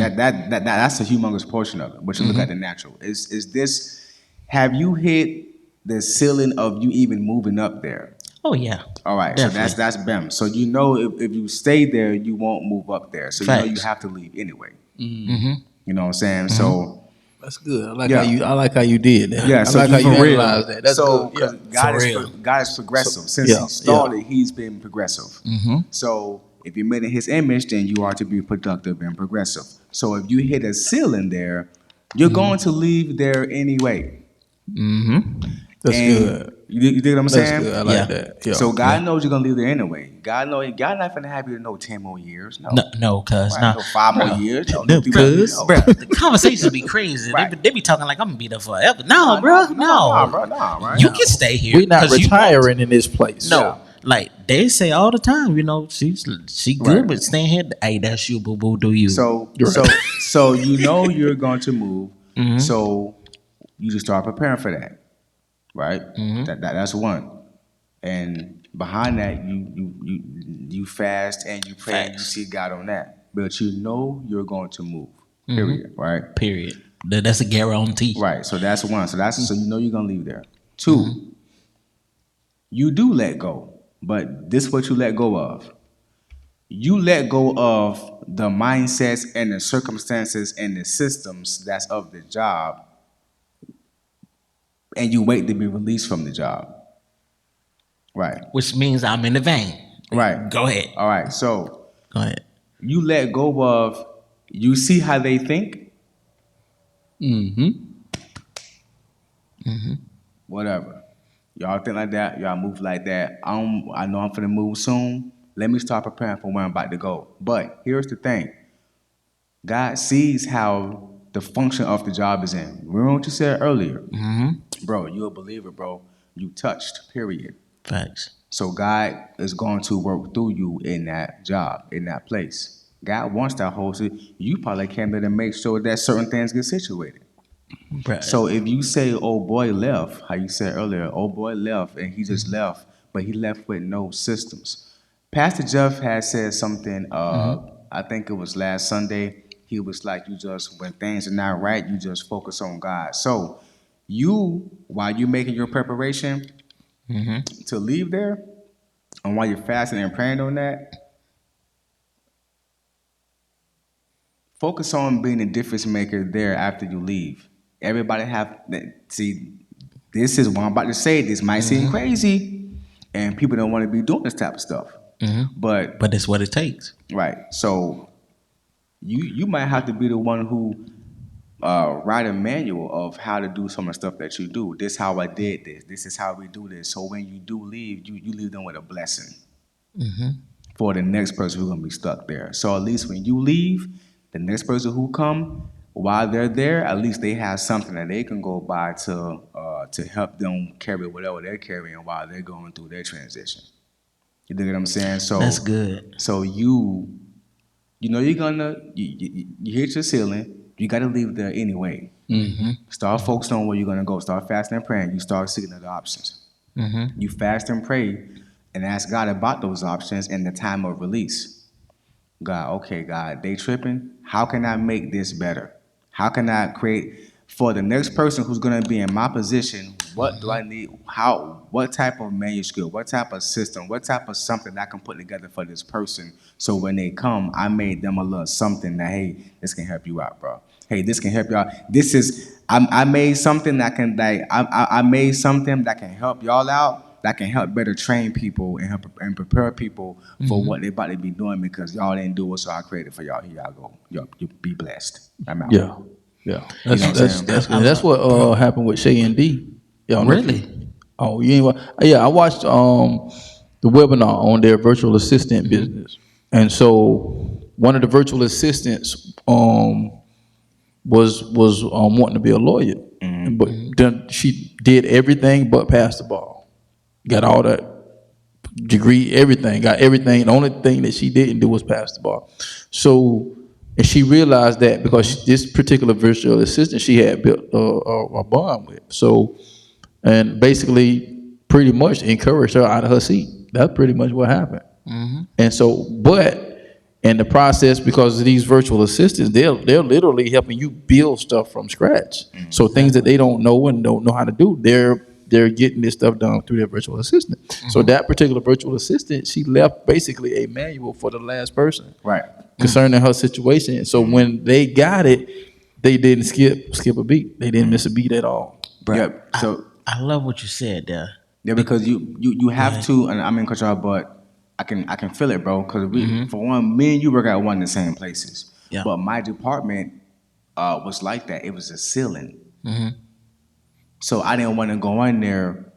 a humongous portion of it. But you look at the natural. Is this, have you hit the ceiling of you even moving up there? Oh yeah. All right, Definitely. so that's BEM. So you know if you stay there, you won't move up there. So you know you have to leave anyway. You know what I'm saying? So That's good. I like how you did that. yeah, I so like how you for real. analyzed that. That's so good. Yeah. God is progressive. Since yeah, he started, he's been progressive. So if you're made in his image, then you are to be productive and progressive. So if you hit a ceiling there, you're going to leave there anyway. That's And good. You dig what I'm That's saying? good. I like that. Yeah. So God knows you're gonna leave there anyway. God not gonna have you to know 10 more years. No, cuz Right, no 5 more years. No, 3 more years. No. Bro, the conversations be crazy. Right. They be talking like I'm gonna be there forever. No, bro. Right? You can stay here. We're not 'cause you retiring in this place. No, like they say all the time. You know, she good Right. with staying here. Hey, that's you, boo boo. Do you? So you know you're going to move. So you just start preparing for that, right? That's one. And behind that, you fast and you pray and you see God on that. But you know you're going to move. Period. Right. Period. That's a guarantee. Right. So that's one. So you know you're gonna leave there. 2, you do let go, but this is what you let go of. You let go of the mindsets and the circumstances and the systems that's of the job, and you wait to be released from the job. Right. Which means I'm in the vein. Right. Go ahead. All right. So Go ahead. you let go of. You see how they think. Whatever. Y'all think like that. Y'all move like that. I know I'm finna move soon. Let me start preparing for where I'm about to go. But here's the thing. God sees how the function of the job is in. Remember what you said earlier. Bro, you a believer, bro. You touched, period. Facts. So God is going to work through you in that job, in that place. God wants that whole situation. You probably came there to make sure that certain things get situated. Right. So if you say, "Oh boy left," how you said earlier, "Oh boy left," and he just left, but he left with no systems. Pastor Jeff had said something. I think it was last Sunday. He was like, "You just when things are not right, you just focus on God." So you, while you're making your preparation to leave there, and while you're fasting and praying on that, focus on being a difference maker there after you leave. Everybody see, this is what I'm about to say. This might seem crazy, and people don't want to be doing this type of stuff. But it's what it takes. right, so you might have to be the one who write a manual of how to do some of the stuff that you do. This is how I did this. This is how we do this. So when you do leave, you leave them with a blessing for the next person who's gonna be stuck there. So at least when you leave, the next person who come, while they're there, at least they have something that they can go by to help them carry whatever they're carrying while they're going through their transition. You dig what I'm saying? So That's good. So you know you're gonna you hit your ceiling. You got to leave there anyway. Start focusing on where you're gonna go. Start fasting and praying. You start seeking other options. You fast and pray and ask God about those options and the time of release. God, they tripping. How can I make this better? How can I create for the next person who's gonna be in my position? What do I need? What type of manuscript? What type of system? What type of something I can put together for this person? So when they come, I made them a little something that, hey, this can help you out, bro. Hey, this can help y'all. I made something that can I made something that can help y'all out. That can help better train people and prepare people for what they about to be doing because y'all didn't do it, so I created for y'all. Here y'all go. You be blessed. I'm out. Yeah. That's what happened with Shay and D. Y'all know Really? Oh, you ain't. Yeah, I watched the webinar on their virtual assistant business, and so one of the virtual assistants was wanting to be a lawyer, but then she did everything but pass the bar. Got all that degree, everything, got everything. The only thing that she didn't do was pass the bar. So, and she realized that because this particular virtual assistant she had built a bond with. So, and basically pretty much encouraged her out of her seat. That's pretty much what happened. And so, but in the process, because of these virtual assistants, they're literally helping you build stuff from scratch. So things that they don't know and don't know how to do, they're getting this stuff done through their virtual assistant. So that particular virtual assistant, she left basically a manual for the last person, Right. concerning her situation. So when they got it, they didn't skip a beat. They didn't miss a beat at all. Bro, Yep. So I love what you said there. yeah, because you have to, and I'm in control, but I can feel it, bro. Because for one, me and you work at one of the same places. Yeah. But my department was like that. It was a ceiling. So I didn't want to go in there.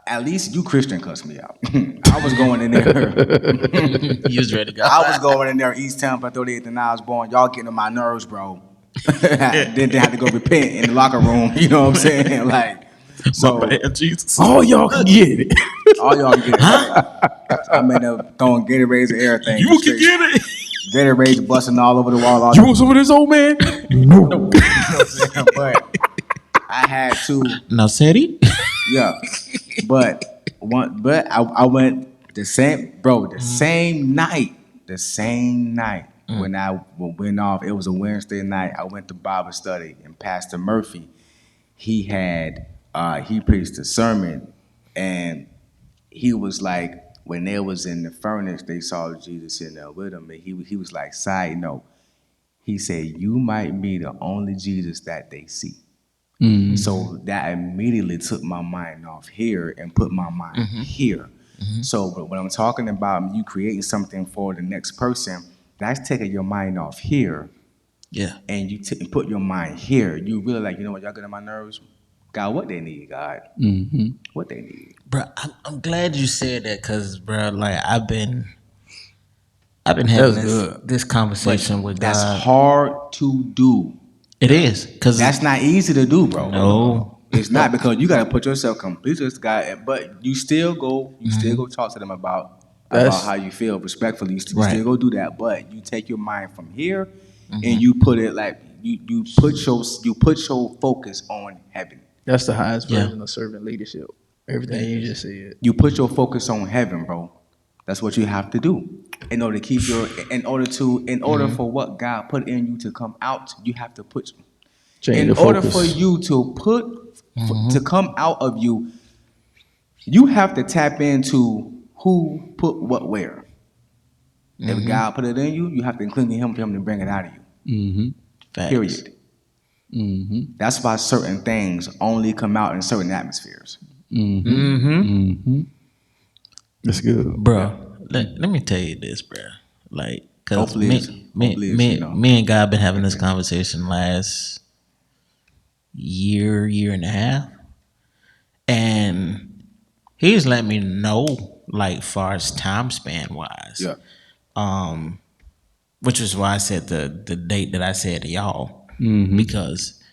At least you Christian cussed me out. I was going in there. You was ready to go. I was going in there East Town for 38th and I was born. Y'all getting on my nerves, bro. Then they had to go repent in the locker room. You know what I'm saying? Like, so My bad, Jesus. All y'all can get it. all y'all can get it. Right? I'm in there throwing Gatorades and everything. You can get it. Gatorades busting all over the wall. You want some of this, old man? No. You know what I'm saying? But I had to. No, Sadie. Yeah, but I went the same night when I went off. It was a Wednesday night. I went to Bible study, and Pastor Murphy, he preached a sermon, and he was like, when they was in the furnace, they saw Jesus in there with him, and he was like, side note, he said, you might be the only Jesus that they see. So that immediately took my mind off here and put my mind here. So when I'm talking about you creating something for the next person, that's taking your mind off here. Yeah. And you put your mind here. You really like, you know what, y'all get on my nerves? God, what they need, God. What they need. Bro, I'm glad you said that because, bro, like I've been having this conversation with That's God. hard to do. It is because That's not easy to do, bro. No. It's not, because you got to put yourself completely to God, but you still go talk to them about how you feel respectfully. You still go do that, but you take your mind from here and you put it like you put your focus on heaven. That's the highest version of servant leadership. Everything you just said. You put your focus on heaven, bro. That's what you have to do. In order to keep in order for what God put in you to come out, you have to put. In order for you to to come out of you, you have to tap into who put what where. If God put it in you, you have to cling to Him for Him to bring it out of you. Period. That's why certain things only come out in certain atmospheres. That's good, bro. Let me tell you this, bro. Like, cause me and God been having this conversation last year and a half, and He's let me know, like, far as time span wise. Which is why I said the date that I said to y'all, because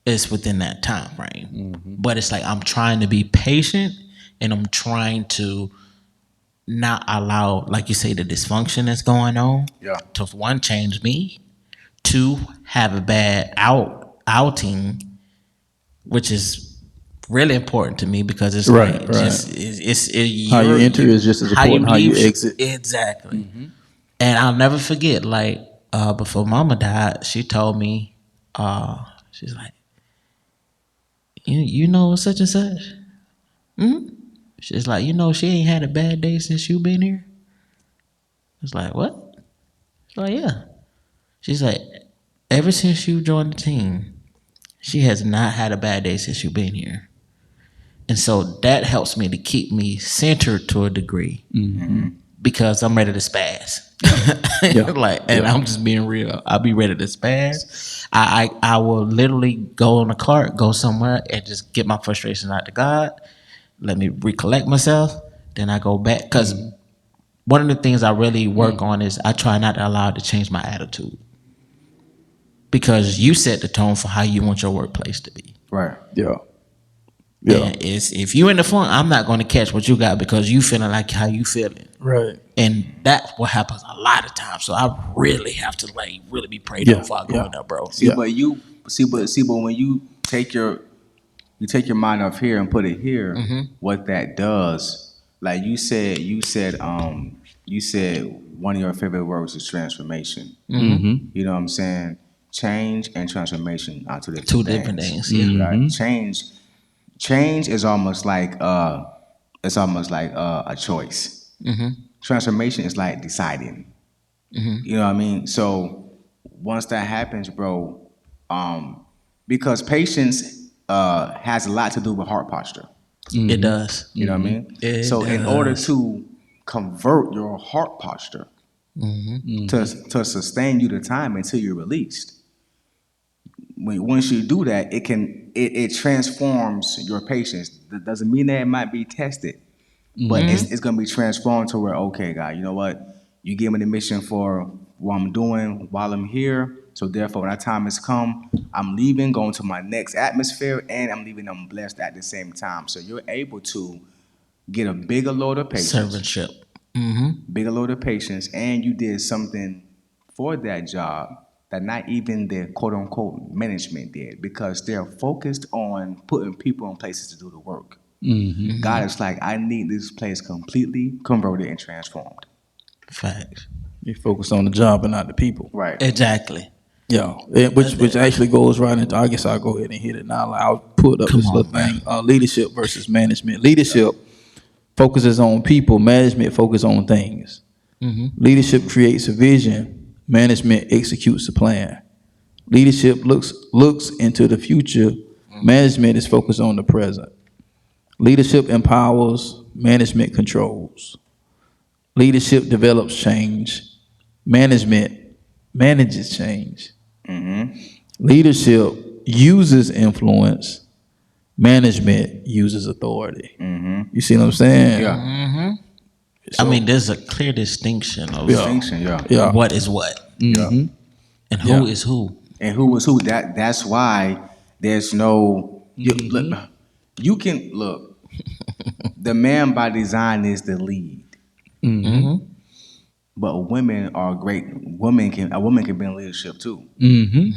it's within that time frame. But it's like I'm trying to be patient, and I'm trying to not allow, like you say, the dysfunction that's going on to, one, change me, two, have a bad outing, which is really important to me, because it's just how you enter is just as important how you exit. Exactly. And I'll never forget, like, before Mama died, she told me, she's like, you know such and such? She's like, you know, she ain't had a bad day since you been here? It's like, what? She's like, yeah. She's like, ever since you joined the team, she has not had a bad day since you've been here. And so that helps me to keep me centered to a degree, because I'm ready to spaz. I'm just being real. I'll be ready to spaz. I will literally go on a cart, go somewhere, and just get my frustrations out to God. Let me recollect myself. Then I go back. Because one of the things I really work on is I try not to allow it to change my attitude. Because you set the tone for how you want your workplace to be. Right. Yeah. And if you in the fun, I'm not going to catch what you got, because you feeling like how you feeling. Right. And that's what happens a lot of times. So I really have to, like, really be prayed up before I go in there, bro. But when you take your you take your mind off here and put it here, what that does, like you said one of your favorite words is transformation. You know what I'm saying? Change and transformation are two different things. Yeah. Right? Change is almost like a choice. Transformation is like deciding. You know what I mean? So once that happens, bro, because patience has a lot to do with heart posture. It does. You know what I mean? In order to convert your heart posture to sustain you the time until you're released, once you do that, it transforms your patience. That doesn't mean that it might be tested, but it's gonna be transformed to where, okay, God, you know what? You gave me the mission for what I'm doing while I'm here. So therefore, when that time has come, I'm leaving, going to my next atmosphere, and I'm leaving them blessed at the same time. So you're able to get a bigger load of patience. Servantship. Bigger load of patience, and you did something for that job that not even the quote-unquote management did, because they're focused on putting people in places to do the work. God is like, I need this place completely converted and transformed. Facts. You focus on the job and not the people. Right. Exactly. Yeah, which actually goes right into. I guess I'll go ahead and hit it now. I'll put up this little thing: leadership versus management. Leadership focuses on people. Management focuses on things. Leadership creates a vision. Management executes a plan. Leadership looks into the future. Management is focused on the present. Leadership empowers. Management controls. Leadership develops change. Management manages change. Leadership uses influence. Management uses authority. You see what I'm saying? Yeah. I mean, there's a clear distinction of Yeah. what is what, and who is who. And who was who. That's why there's no you can look. The man by design is the lead. But women are great. A woman can be in leadership too. You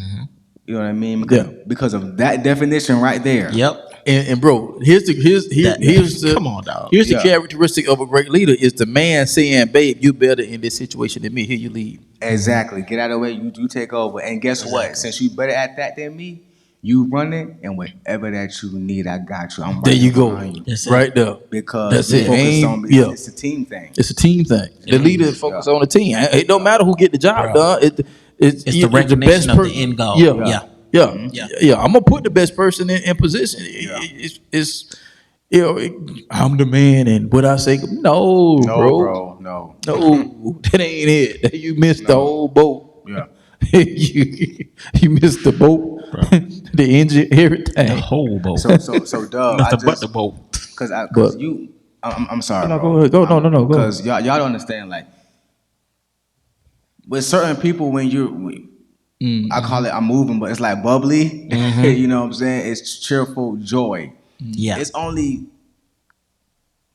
know what I mean? Because of that definition right there. Yep. And bro, here's the come on, dog. Here's the characteristic of a great leader is the man saying, "Babe, you better in this situation than me. Here you lead." Exactly. Get out of the way. You take over. And guess what? Since you better at that than me, you run it, and whatever that you need, I got you. I'm right there. You go. You. Right there. Because that's it. It's a team thing. It's a team thing. The leader focus on the team. It don't matter who get the job done. It's the recognition of the end goal. Yeah. I'm gonna put the best person in position. It's I'm the man, and what I say, no, bro, no, that ain't it. You missed the whole boat. Yeah, you missed the boat, the engine, everything, the whole boat. So, Dub, nothing but the boat. Because you, I'm sorry. No, go ahead. Go. No. Because y'all don't understand. Like with certain people, when I call it I'm moving, but it's like bubbly. You know what I'm saying? It's cheerful joy. Yeah. It's only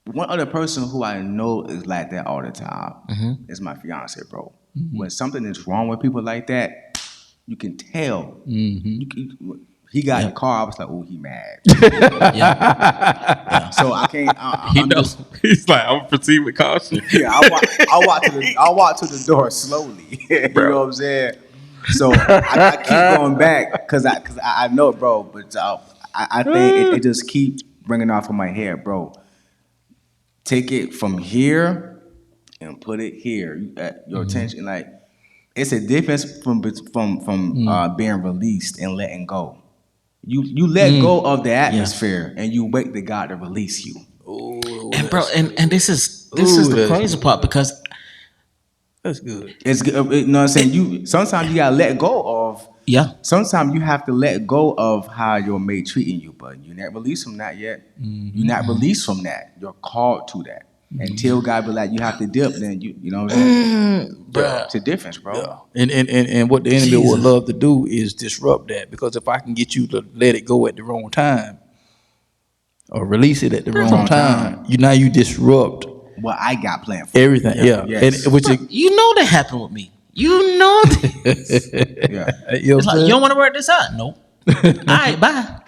one other person who I know is like that all the time. Is my fiance, bro. When something is wrong with people like that, you can tell. He got in the car. I was like, oh, he mad. So I can't. He's like, I'm proceeding with caution. Yeah, I walk to the door slowly. You know what I'm saying? So I keep going back because I know, bro. But I think it just keep bringing off of my head, bro. Take it from here and put it here. Your attention, like it's a difference from being released and letting go. You let go of the atmosphere and you wait to God to release you. Ooh, and bro, and this is the crazy part because that's good. It's good. You know what I'm saying? Sometimes you gotta let go of. Yeah. Sometimes you have to let go of how your mate treating you, but you're not released from that yet. You're not released from that. You're called to that. Until God be like, you have to dip, then you know what I'm saying? Bro. It's a difference, bro. Yeah. And what the enemy would love to do is disrupt that, because if I can get you to let it go at the wrong time or release it at the wrong time, you disrupt what I got planned for everything. Yeah. Yes. And you know that happened with me. You know this. Yeah. You know It's like, you don't want to work this out? Nope. All right, bye.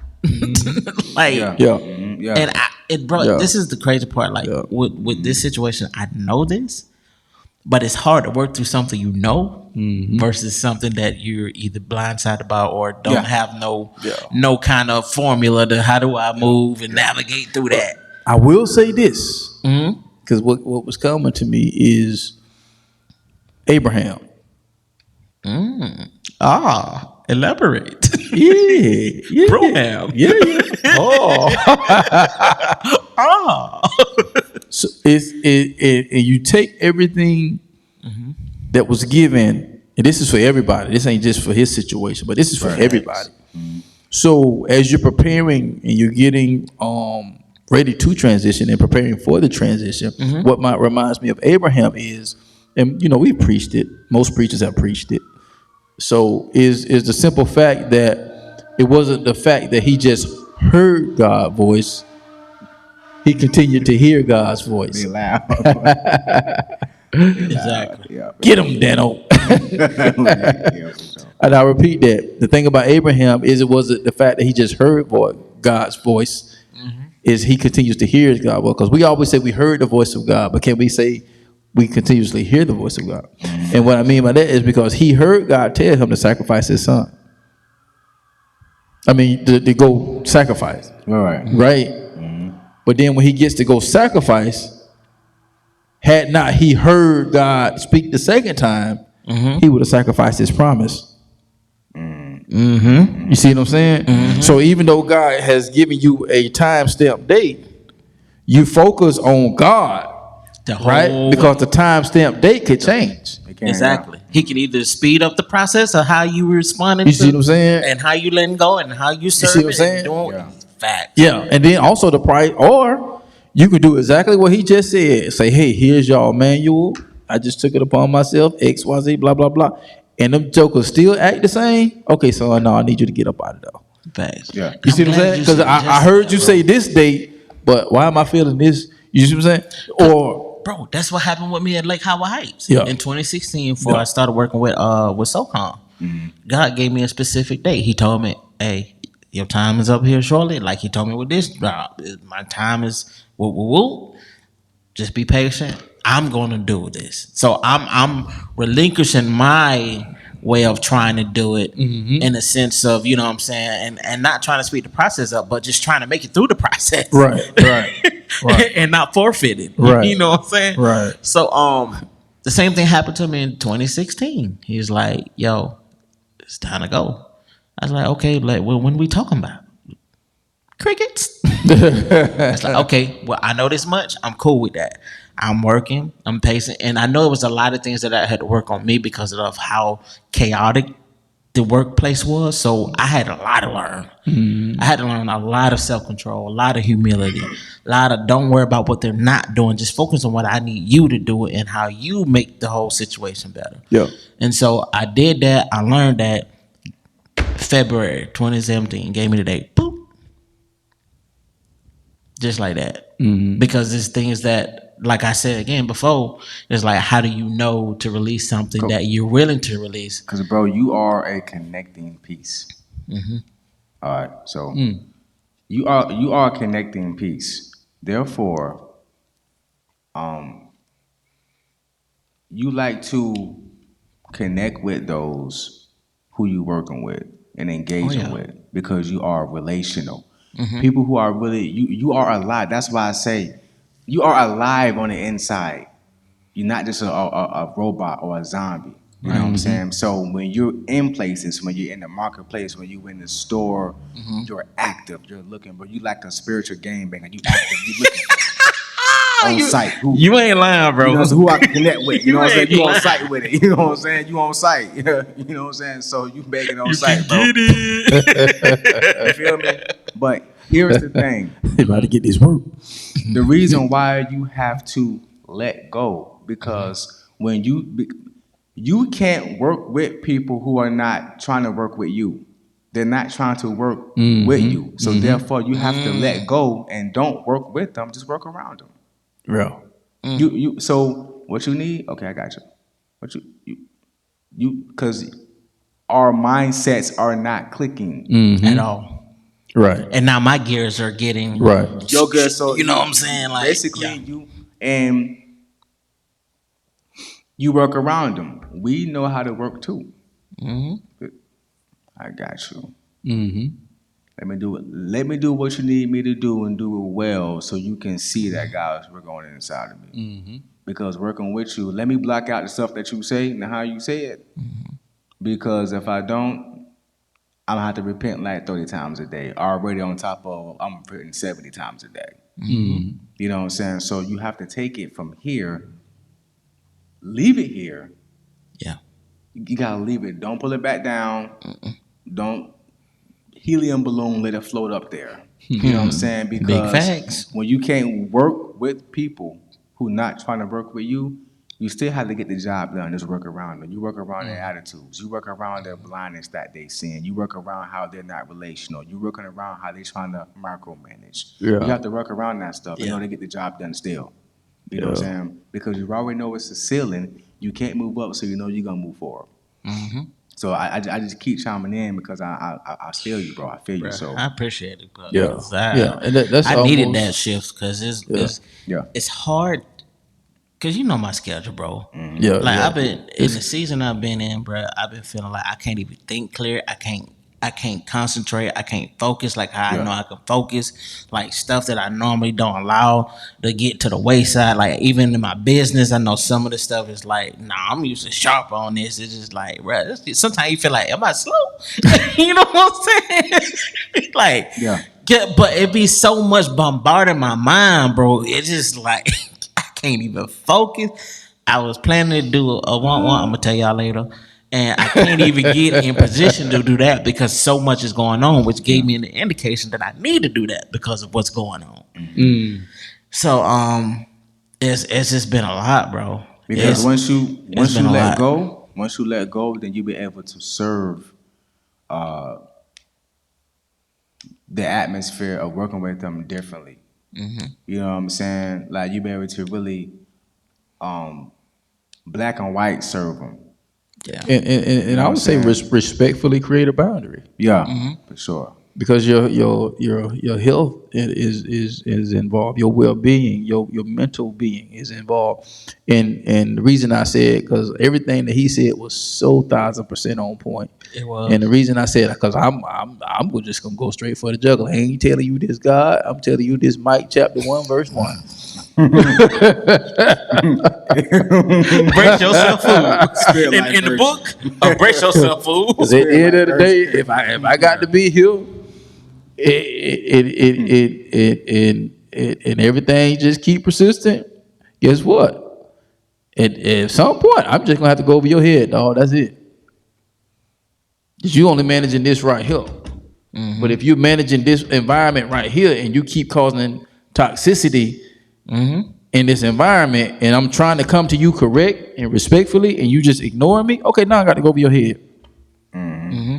Like, Yeah. and bro, Yeah. this is the crazy part. Like with this situation, I know this, but it's hard to work through something you know versus something that you're either blindsided about or don't have no kind of formula to how do I move and navigate through that. I will say this, because what was coming to me is Abraham. Elaborate. Yeah. Broham. Yeah. Oh. So and you take everything that was given, and this is for everybody. This ain't just for his situation, but this is for everybody. So as you're preparing and you're getting ready to transition and preparing for the transition, what reminds me of Abraham is, and we preached it. Most preachers have preached it. So is the simple fact that it wasn't the fact that he just heard God's voice. He continued to hear God's voice. Be loud. Exactly. Yeah. Get him, Dano. Yeah, for sure. And I repeat that. The thing about Abraham is it wasn't the fact that he just heard God's voice. Is he continues to hear God's voice. Because we always say we heard the voice of God, but can we say we continuously hear the voice of God? And what I mean by that is because he heard God tell him to sacrifice his son. I mean, to go sacrifice. Right? But then when he gets to go sacrifice, had not he heard God speak the second time, he would have sacrificed his promise. You see what I'm saying? So even though God has given you a time-stamped date, you focus on God, right? Because the time-stamped date could change. Exactly. He can either speed up the process of how you responding. You see what I'm saying? And how you letting go and how you serve. See what I'm saying? Fact. Yeah, and then also the price, or you could do exactly what he just said. Say, hey, here's y'all manual. I just took it upon myself, X, Y, Z, blah, blah, blah. And them jokers still act the same. Okay, so no, I need you to get up out of there. Facts. Yeah. You see what I'm saying? Because I heard you say this date, but why am I feeling this? You see what I'm saying? Or bro, that's what happened with me at Lake Howard Heights in 2016 before I started working with SoCon. God gave me a specific date. He told me, hey, your time is up here shortly. Like he told me with this job, my time is woo. Just be patient. I'm gonna do this. So I'm relinquishing my way of trying to do it in a sense of, you know what I'm saying, and not trying to speed the process up, but just trying to make it through the process. Right. And not forfeit it. Right. You know what I'm saying? Right. So the same thing happened to me in 2016. He was like, yo, it's time to go. I was like, okay, like, well, when we talking about? Crickets. It's like, okay, well, I know this much. I'm cool with that. I'm working. I'm pacing. And I know it was a lot of things that I had to work on me because of how chaotic the workplace was. So I had a lot to learn. I had to learn a lot of self-control, a lot of humility, a lot of don't worry about what they're not doing. Just focus on what I need you to do and how you make the whole situation better. Yeah. And so I did that. I learned that. February 2017 gave me the date. Boop. Just like that. Because this thing is that, like I said again before, it's like, how do you know to release something that you're willing to release? Because, bro, you are a connecting piece. All right, so you are a connecting piece. Therefore, you like to connect with those who you working with and engaging with because you are relational. People who are really you are alive. That's why I say you are alive on the inside. You're not just a robot or a zombie. You know what I'm saying? So when you're in places, when you're in the marketplace, when you're in the store, you're active. You're looking, but you like a spiritual gangbanger. You active. You looking on site. You ain't lying, bro. You know, so who I can connect with. You know what I'm saying? You on site with it. You know what I'm saying? You on site. You know what I'm saying? So you begging on site, bro. Get it. You feel me? But here's the thing. They about to get this work. The reason why you have to let go, because when you can't work with people who are not trying to work with you. They're not trying to work with you. So therefore you have to let go and don't work with them, just work around them. Real. You so what you need? Okay, I got you. What you because our mindsets are not clicking At all. Right. And now my gears are getting Right. You're good. So you know what I'm saying? Like basically, you work around them. We know how to work too. Mm-hmm. I got you. Mm-hmm. Let me do it. Let me do what you need me to do and do it well, so you can see that guys working on the inside of me. Mm-hmm. Because working with you, let me block out the stuff that you say and how you say it. Because if I don't, I'm gonna have to repent like 30 times a day. Already on top of I'm repenting 70 times a day. Mm-hmm. You know what I'm saying? So you have to take it from here, leave it here. Yeah. You gotta leave it. Don't pull it back down. Don't helium balloon, let it float up there. You know what I'm saying? Big Because facts. when you can't work with people who not trying to work with you, you still have to get the job done. Just work around them. You work around their attitudes. You work around their blindness that they seeing. You work around how they're not relational. You working around how they trying to micromanage. Yeah. You have to work around that stuff in order to get the job done still. You know what I'm saying? Because you already know it's a ceiling. You can't move up, so you know you're gonna move forward. Mm-hmm. So I just keep chiming in because I feel you, bro. I feel you. So I appreciate it, bro. Yeah. Yeah. And that's I needed almost- that shift because yeah. it's hard. Cause you know my schedule, bro. Yeah. Like yeah. I've been in the season I've been in, bro. I've been feeling like I can't even think clear. I can't concentrate. I can't focus like how I know I can focus. Like stuff that I normally don't allow to get to the wayside. Like even in my business, I know some of the stuff is like, nah, I'm usually sharp on this. It's just like, bro. Sometimes you feel like, am I slow? You know what I'm saying? Like, Yeah. But it be so much bombarding my mind, bro. It's just like. Can't even focus. I was planning to do a one-one. I'm gonna tell y'all later, and I can't even get in position to do that because so much is going on, which gave me an indication that I need to do that because of what's going on. Mm. So it's just been a lot, bro. Because once you let lot. go, then you'll be able to serve the atmosphere of working with them differently. Mm-hmm. You know what I'm saying? Like you be able to really black and white serve them. Yeah. And I would say respectfully create a boundary. Yeah, for sure. Because your health is involved, your well being, your mental being is involved, and the reason I said because everything that he said was so 1,000% on point. It was. And the reason I said because I'm just gonna go straight for the juggler. I ain't telling you this God. I'm telling you this Mike chapter 1 verse 1. Brace yourself, fool. In the book, brace yourself, fool. Because at the end of the day, if I got to be here. And everything just keep persistent. Guess what? At some point, I'm just gonna have to go over your head, dog. That's it. Cause you only managing this right here. Mm-hmm. But if you're managing this environment right here, and you keep causing toxicity in this environment, and I'm trying to come to you correct and respectfully, and you just ignoring me, okay, now I got to go over your head. Mm-hmm.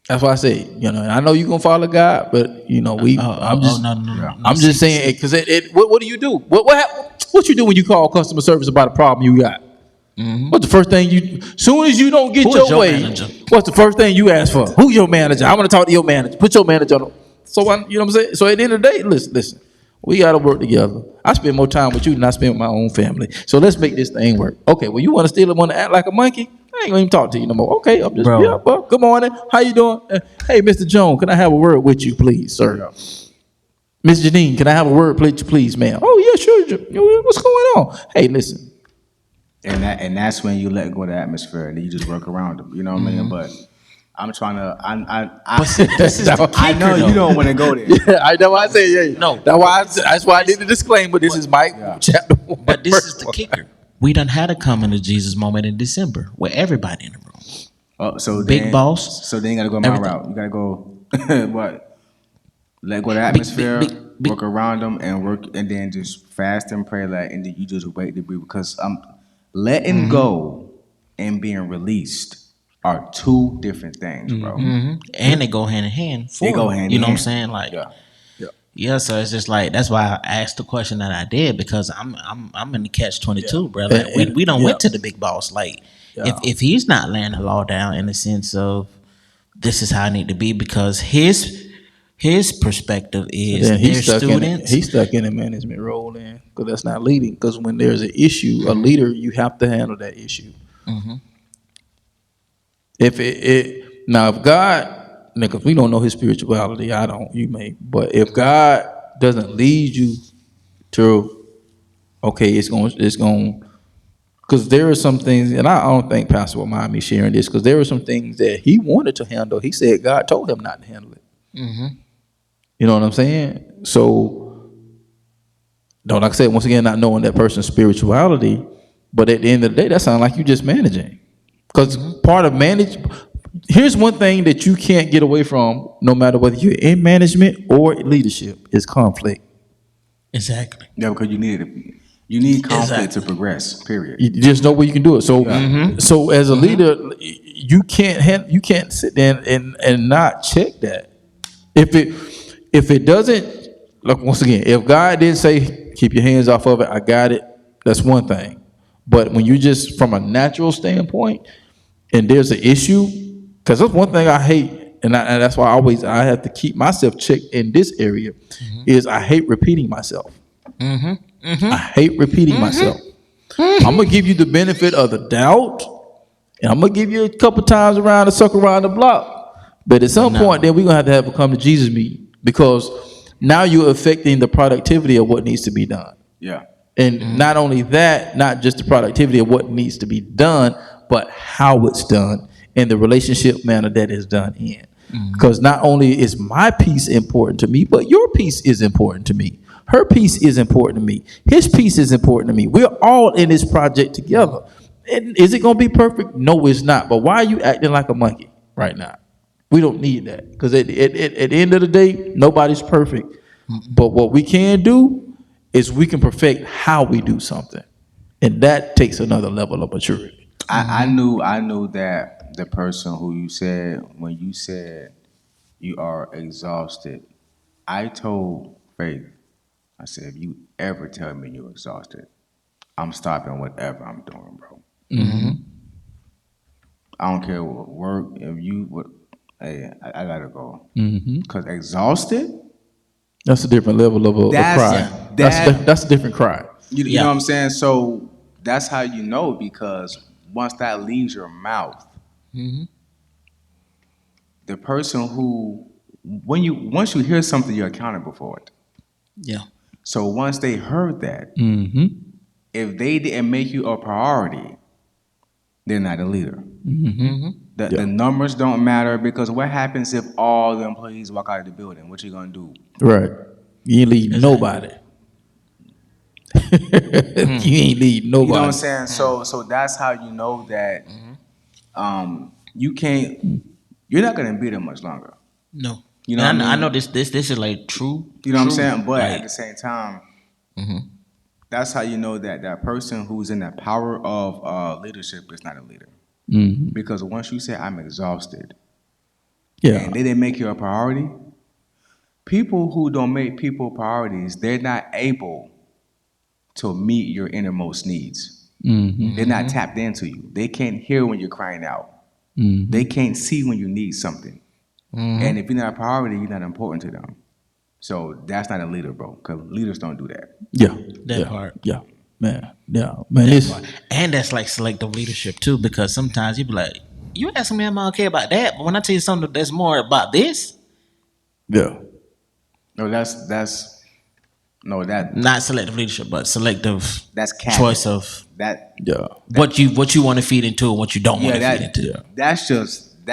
That's why I say, and I know you're gonna follow God, but I'm just saying because what do you do? What you do when you call customer service about a problem you got? Mm-hmm. What's the first thing soon as you don't get your way, manager? What's the first thing you ask for? Who's your manager? I want to talk to your manager. Put your manager on. So you know what I'm saying? So at the end of the day, listen, we gotta work together. I spend more time with you than I spend with my own family. So let's make this thing work. Okay, well you want to steal and want to act like a monkey? I ain't gonna even talk to you no more. Okay, I'm just well, good morning. How you doing? Hey, Mr. Jones, can I have a word with you, please, sir? Yeah. Miss Janine, can I have a word with you, please, ma'am? Oh yeah, sure. What's going on? Hey, listen. And that's when you let go of the atmosphere and then you just work around them. You know what I mean? But I'm trying to. I know you don't want to go there. Yeah, I know. I say yeah. No, that's why I did the disclaimer. This is Mike chapter 1. But this is the kicker. We done had a coming to Jesus moment in December with everybody in the room. Oh, so big boss. So then you gotta go my route. You gotta go what? Let go of the atmosphere, work around them, and then just fast and pray, and then you just wait to be because letting go and being released are two different things, bro. Mm-hmm. And they go hand in hand. They go hand in hand. You know what I'm saying? Yeah, so it's just like that's why I asked the question that I did because I'm in the catch-22, bro. Like we don't went to the big boss. Like if he's not laying the law down in the sense of this is how I need to be because his his perspective is Then their students. He's stuck in a management role then, because that's not leading. Because when there's an issue, a leader, you have to handle that issue. If if God, because we don't know his spirituality, I don't, you may, but if God doesn't lead you to, okay, it's going, because there are some things, and I don't think Pastor will mind me sharing this, because there were some things that he wanted to handle. He said God told him not to handle it. You know what I'm saying? So, no, like I said, once again, not knowing that person's spirituality, but at the end of the day, that sounds like you just managing. Because part of here's one thing that you can't get away from, no matter whether you're in management or leadership, is conflict. Exactly. Yeah, because you need conflict to progress. Period. There's no way you can do it. So, so as a leader, you can't sit there and not check that. If it doesn't, look, once again, if God did say keep your hands off of it, I got it. That's one thing. But when you just from a natural standpoint, and there's an issue, because that's one thing I hate, and that's why I have to keep myself checked in this area, is I hate repeating myself. I hate repeating myself. I'm gonna give you the benefit of the doubt, and I'm gonna give you a couple times around the circle around the block. But at some point, then we're gonna have a come to Jesus meeting, because now you're affecting the productivity of what needs to be done. Yeah. And not only that, not just the productivity of what needs to be done, but how it's done and the relationship manner that is done in. Because not only is my piece important to me, but your piece is important to me. Her piece is important to me. His piece is important to me. We're all in this project together. And is it going to be perfect? No, it's not. But why are you acting like a monkey right now? We don't need that. Because at the end of the day, nobody's perfect. But what we can do is we can perfect how we do something. And that takes another level of maturity. I knew that the person who you said, when you said you are exhausted, I told Faith, I said, if you ever tell me you're exhausted, I'm stopping whatever I'm doing, bro. I don't care what work, hey, I gotta go. Because exhausted? That's a different level of a cry. That's a different cry. You know what I'm saying? So that's how you know, because once that leaves your mouth, the person who, once you hear something, you're accountable for it. Yeah. So once they heard that, if they didn't make you a priority, they're not a leader. The numbers don't matter, because what happens if all the employees walk out of the building? What you gonna do? Right. You ain't lead nobody. You ain't lead nobody. You know what I'm saying? So that's how you know that you can't. You're not gonna be there much longer. No. You know, I know this is like true. You know what I'm saying? But like, at the same time, that's how you know that that person who's in the power of leadership is not a leader. Because once you say I'm exhausted, and they didn't make you a priority, people who don't make people priorities, they're not able to meet your innermost needs. They're not tapped into you. They can't hear when you're crying out. They can't see when you need something. And if you're not a priority, you're not important to them. So that's not a leader, bro. Because leaders don't do that. That part. Yeah, man. And that's like selective leadership too, because sometimes you be like, you asking me, am I okay about that? But when I tell you something that's more about this, no, that's not selective leadership, but selective. That's choice of that. What you want to feed into and what you don't want to feed into. That's just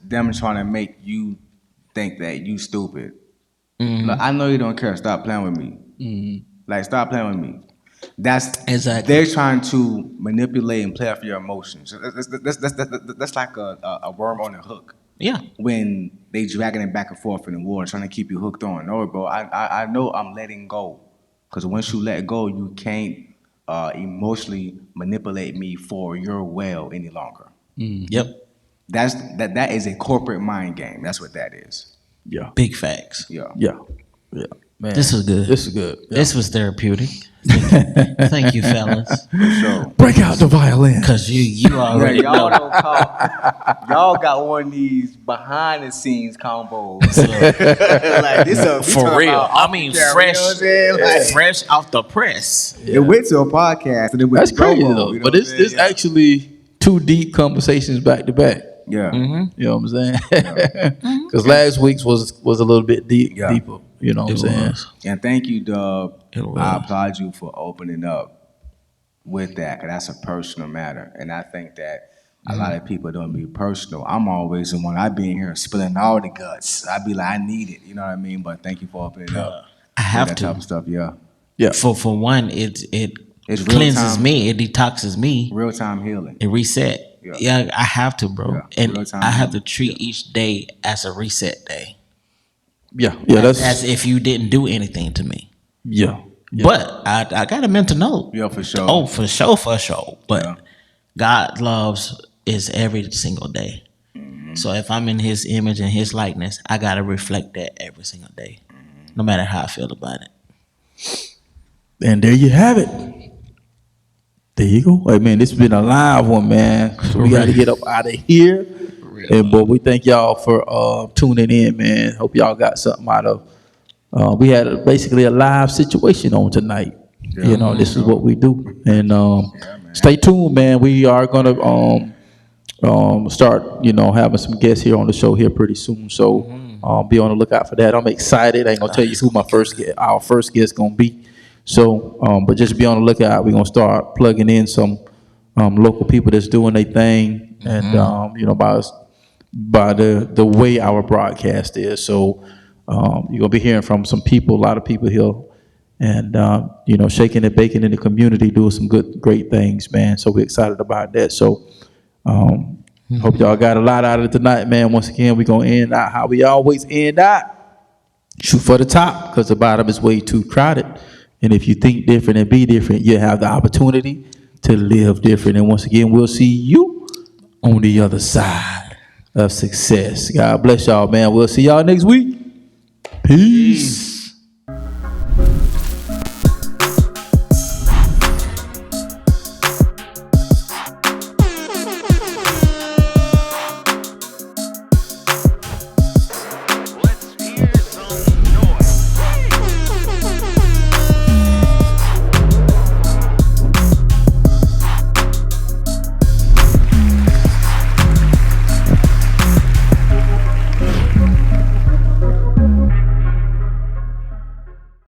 them trying to make you think that you stupid. Look, I know you don't care. Stop playing with me. Like, stop playing with me. That's exactly. They're trying to manipulate and play off your emotions. That's like a worm on a hook. Yeah. When they dragging it back and forth in the water, trying to keep you hooked on. No, bro. I know I'm letting go, because once you let go, you can't emotionally manipulate me for your well any longer. Yep. That is a corporate mind game. That's what that is. Yeah. Big facts. Yeah. Yeah. Man, This was good. This is good. Yeah. This was therapeutic. Thank you, fellas. Break out the violin. Because you already y'all know. don't call. Y'all got one of these behind the scenes combos. Like this, we For talking real. about I off mean, the camera, fresh, you know what I'm saying? Like, fresh off the press. it went to a podcast and it went That's to crazy promo, though. you know But what I'm it's saying? Yeah. actually 2 deep conversations back to back. Yeah. You know what I'm saying? Because last week's was a little bit deeper. You know what I'm saying? And thank you, Dub. It was. I applaud you for opening up with that, because that's a personal matter. And I think that a lot of people don't be personal. I'm always the one, I be in here spilling all the guts. I be like, I need it, you know what I mean? But thank you for opening up. I have that to. type of stuff, yeah. Yeah. For one, it It's cleanses real-time. me. It detoxes me. Real time healing. It reset. Yeah. Yeah, I have to, bro. Yeah, And real-time I have to healing. treat each day as a reset day. Yeah. That's As if you didn't do anything to me. yeah. But I got a mental note. Yeah, for sure. Oh, for sure. But Yeah. God loves is every single day. So if I'm in His image and His likeness, I gotta reflect that every single day, no matter how I feel about it. And there you have it. There you go. Hey man, this has been a live one, man. So we got to get up out of here. And but we thank y'all for tuning in, man. Hope y'all got something out of. We had basically a live situation on tonight. You know, this is what we do. And stay tuned, man. We are gonna start, having some guests here on the show here pretty soon. So be on the lookout for that. I'm excited. I ain't gonna tell you who our first guest gonna be. So, but just be on the lookout. We're gonna start plugging in some local people that's doing their thing, and by the way our broadcast is. So, you're gonna be hearing from some people, a lot of people here, and shaking and baking in the community, doing some great things, man. So we're excited about that. So, hope y'all got a lot out of it tonight, man. Once again, we're gonna end out how we always end out. Shoot for the top, because the bottom is way too crowded. And if you think different and be different, you have the opportunity to live different. And once again, we'll see you on the other side of success. God bless y'all, man. We'll see y'all next week. Peace.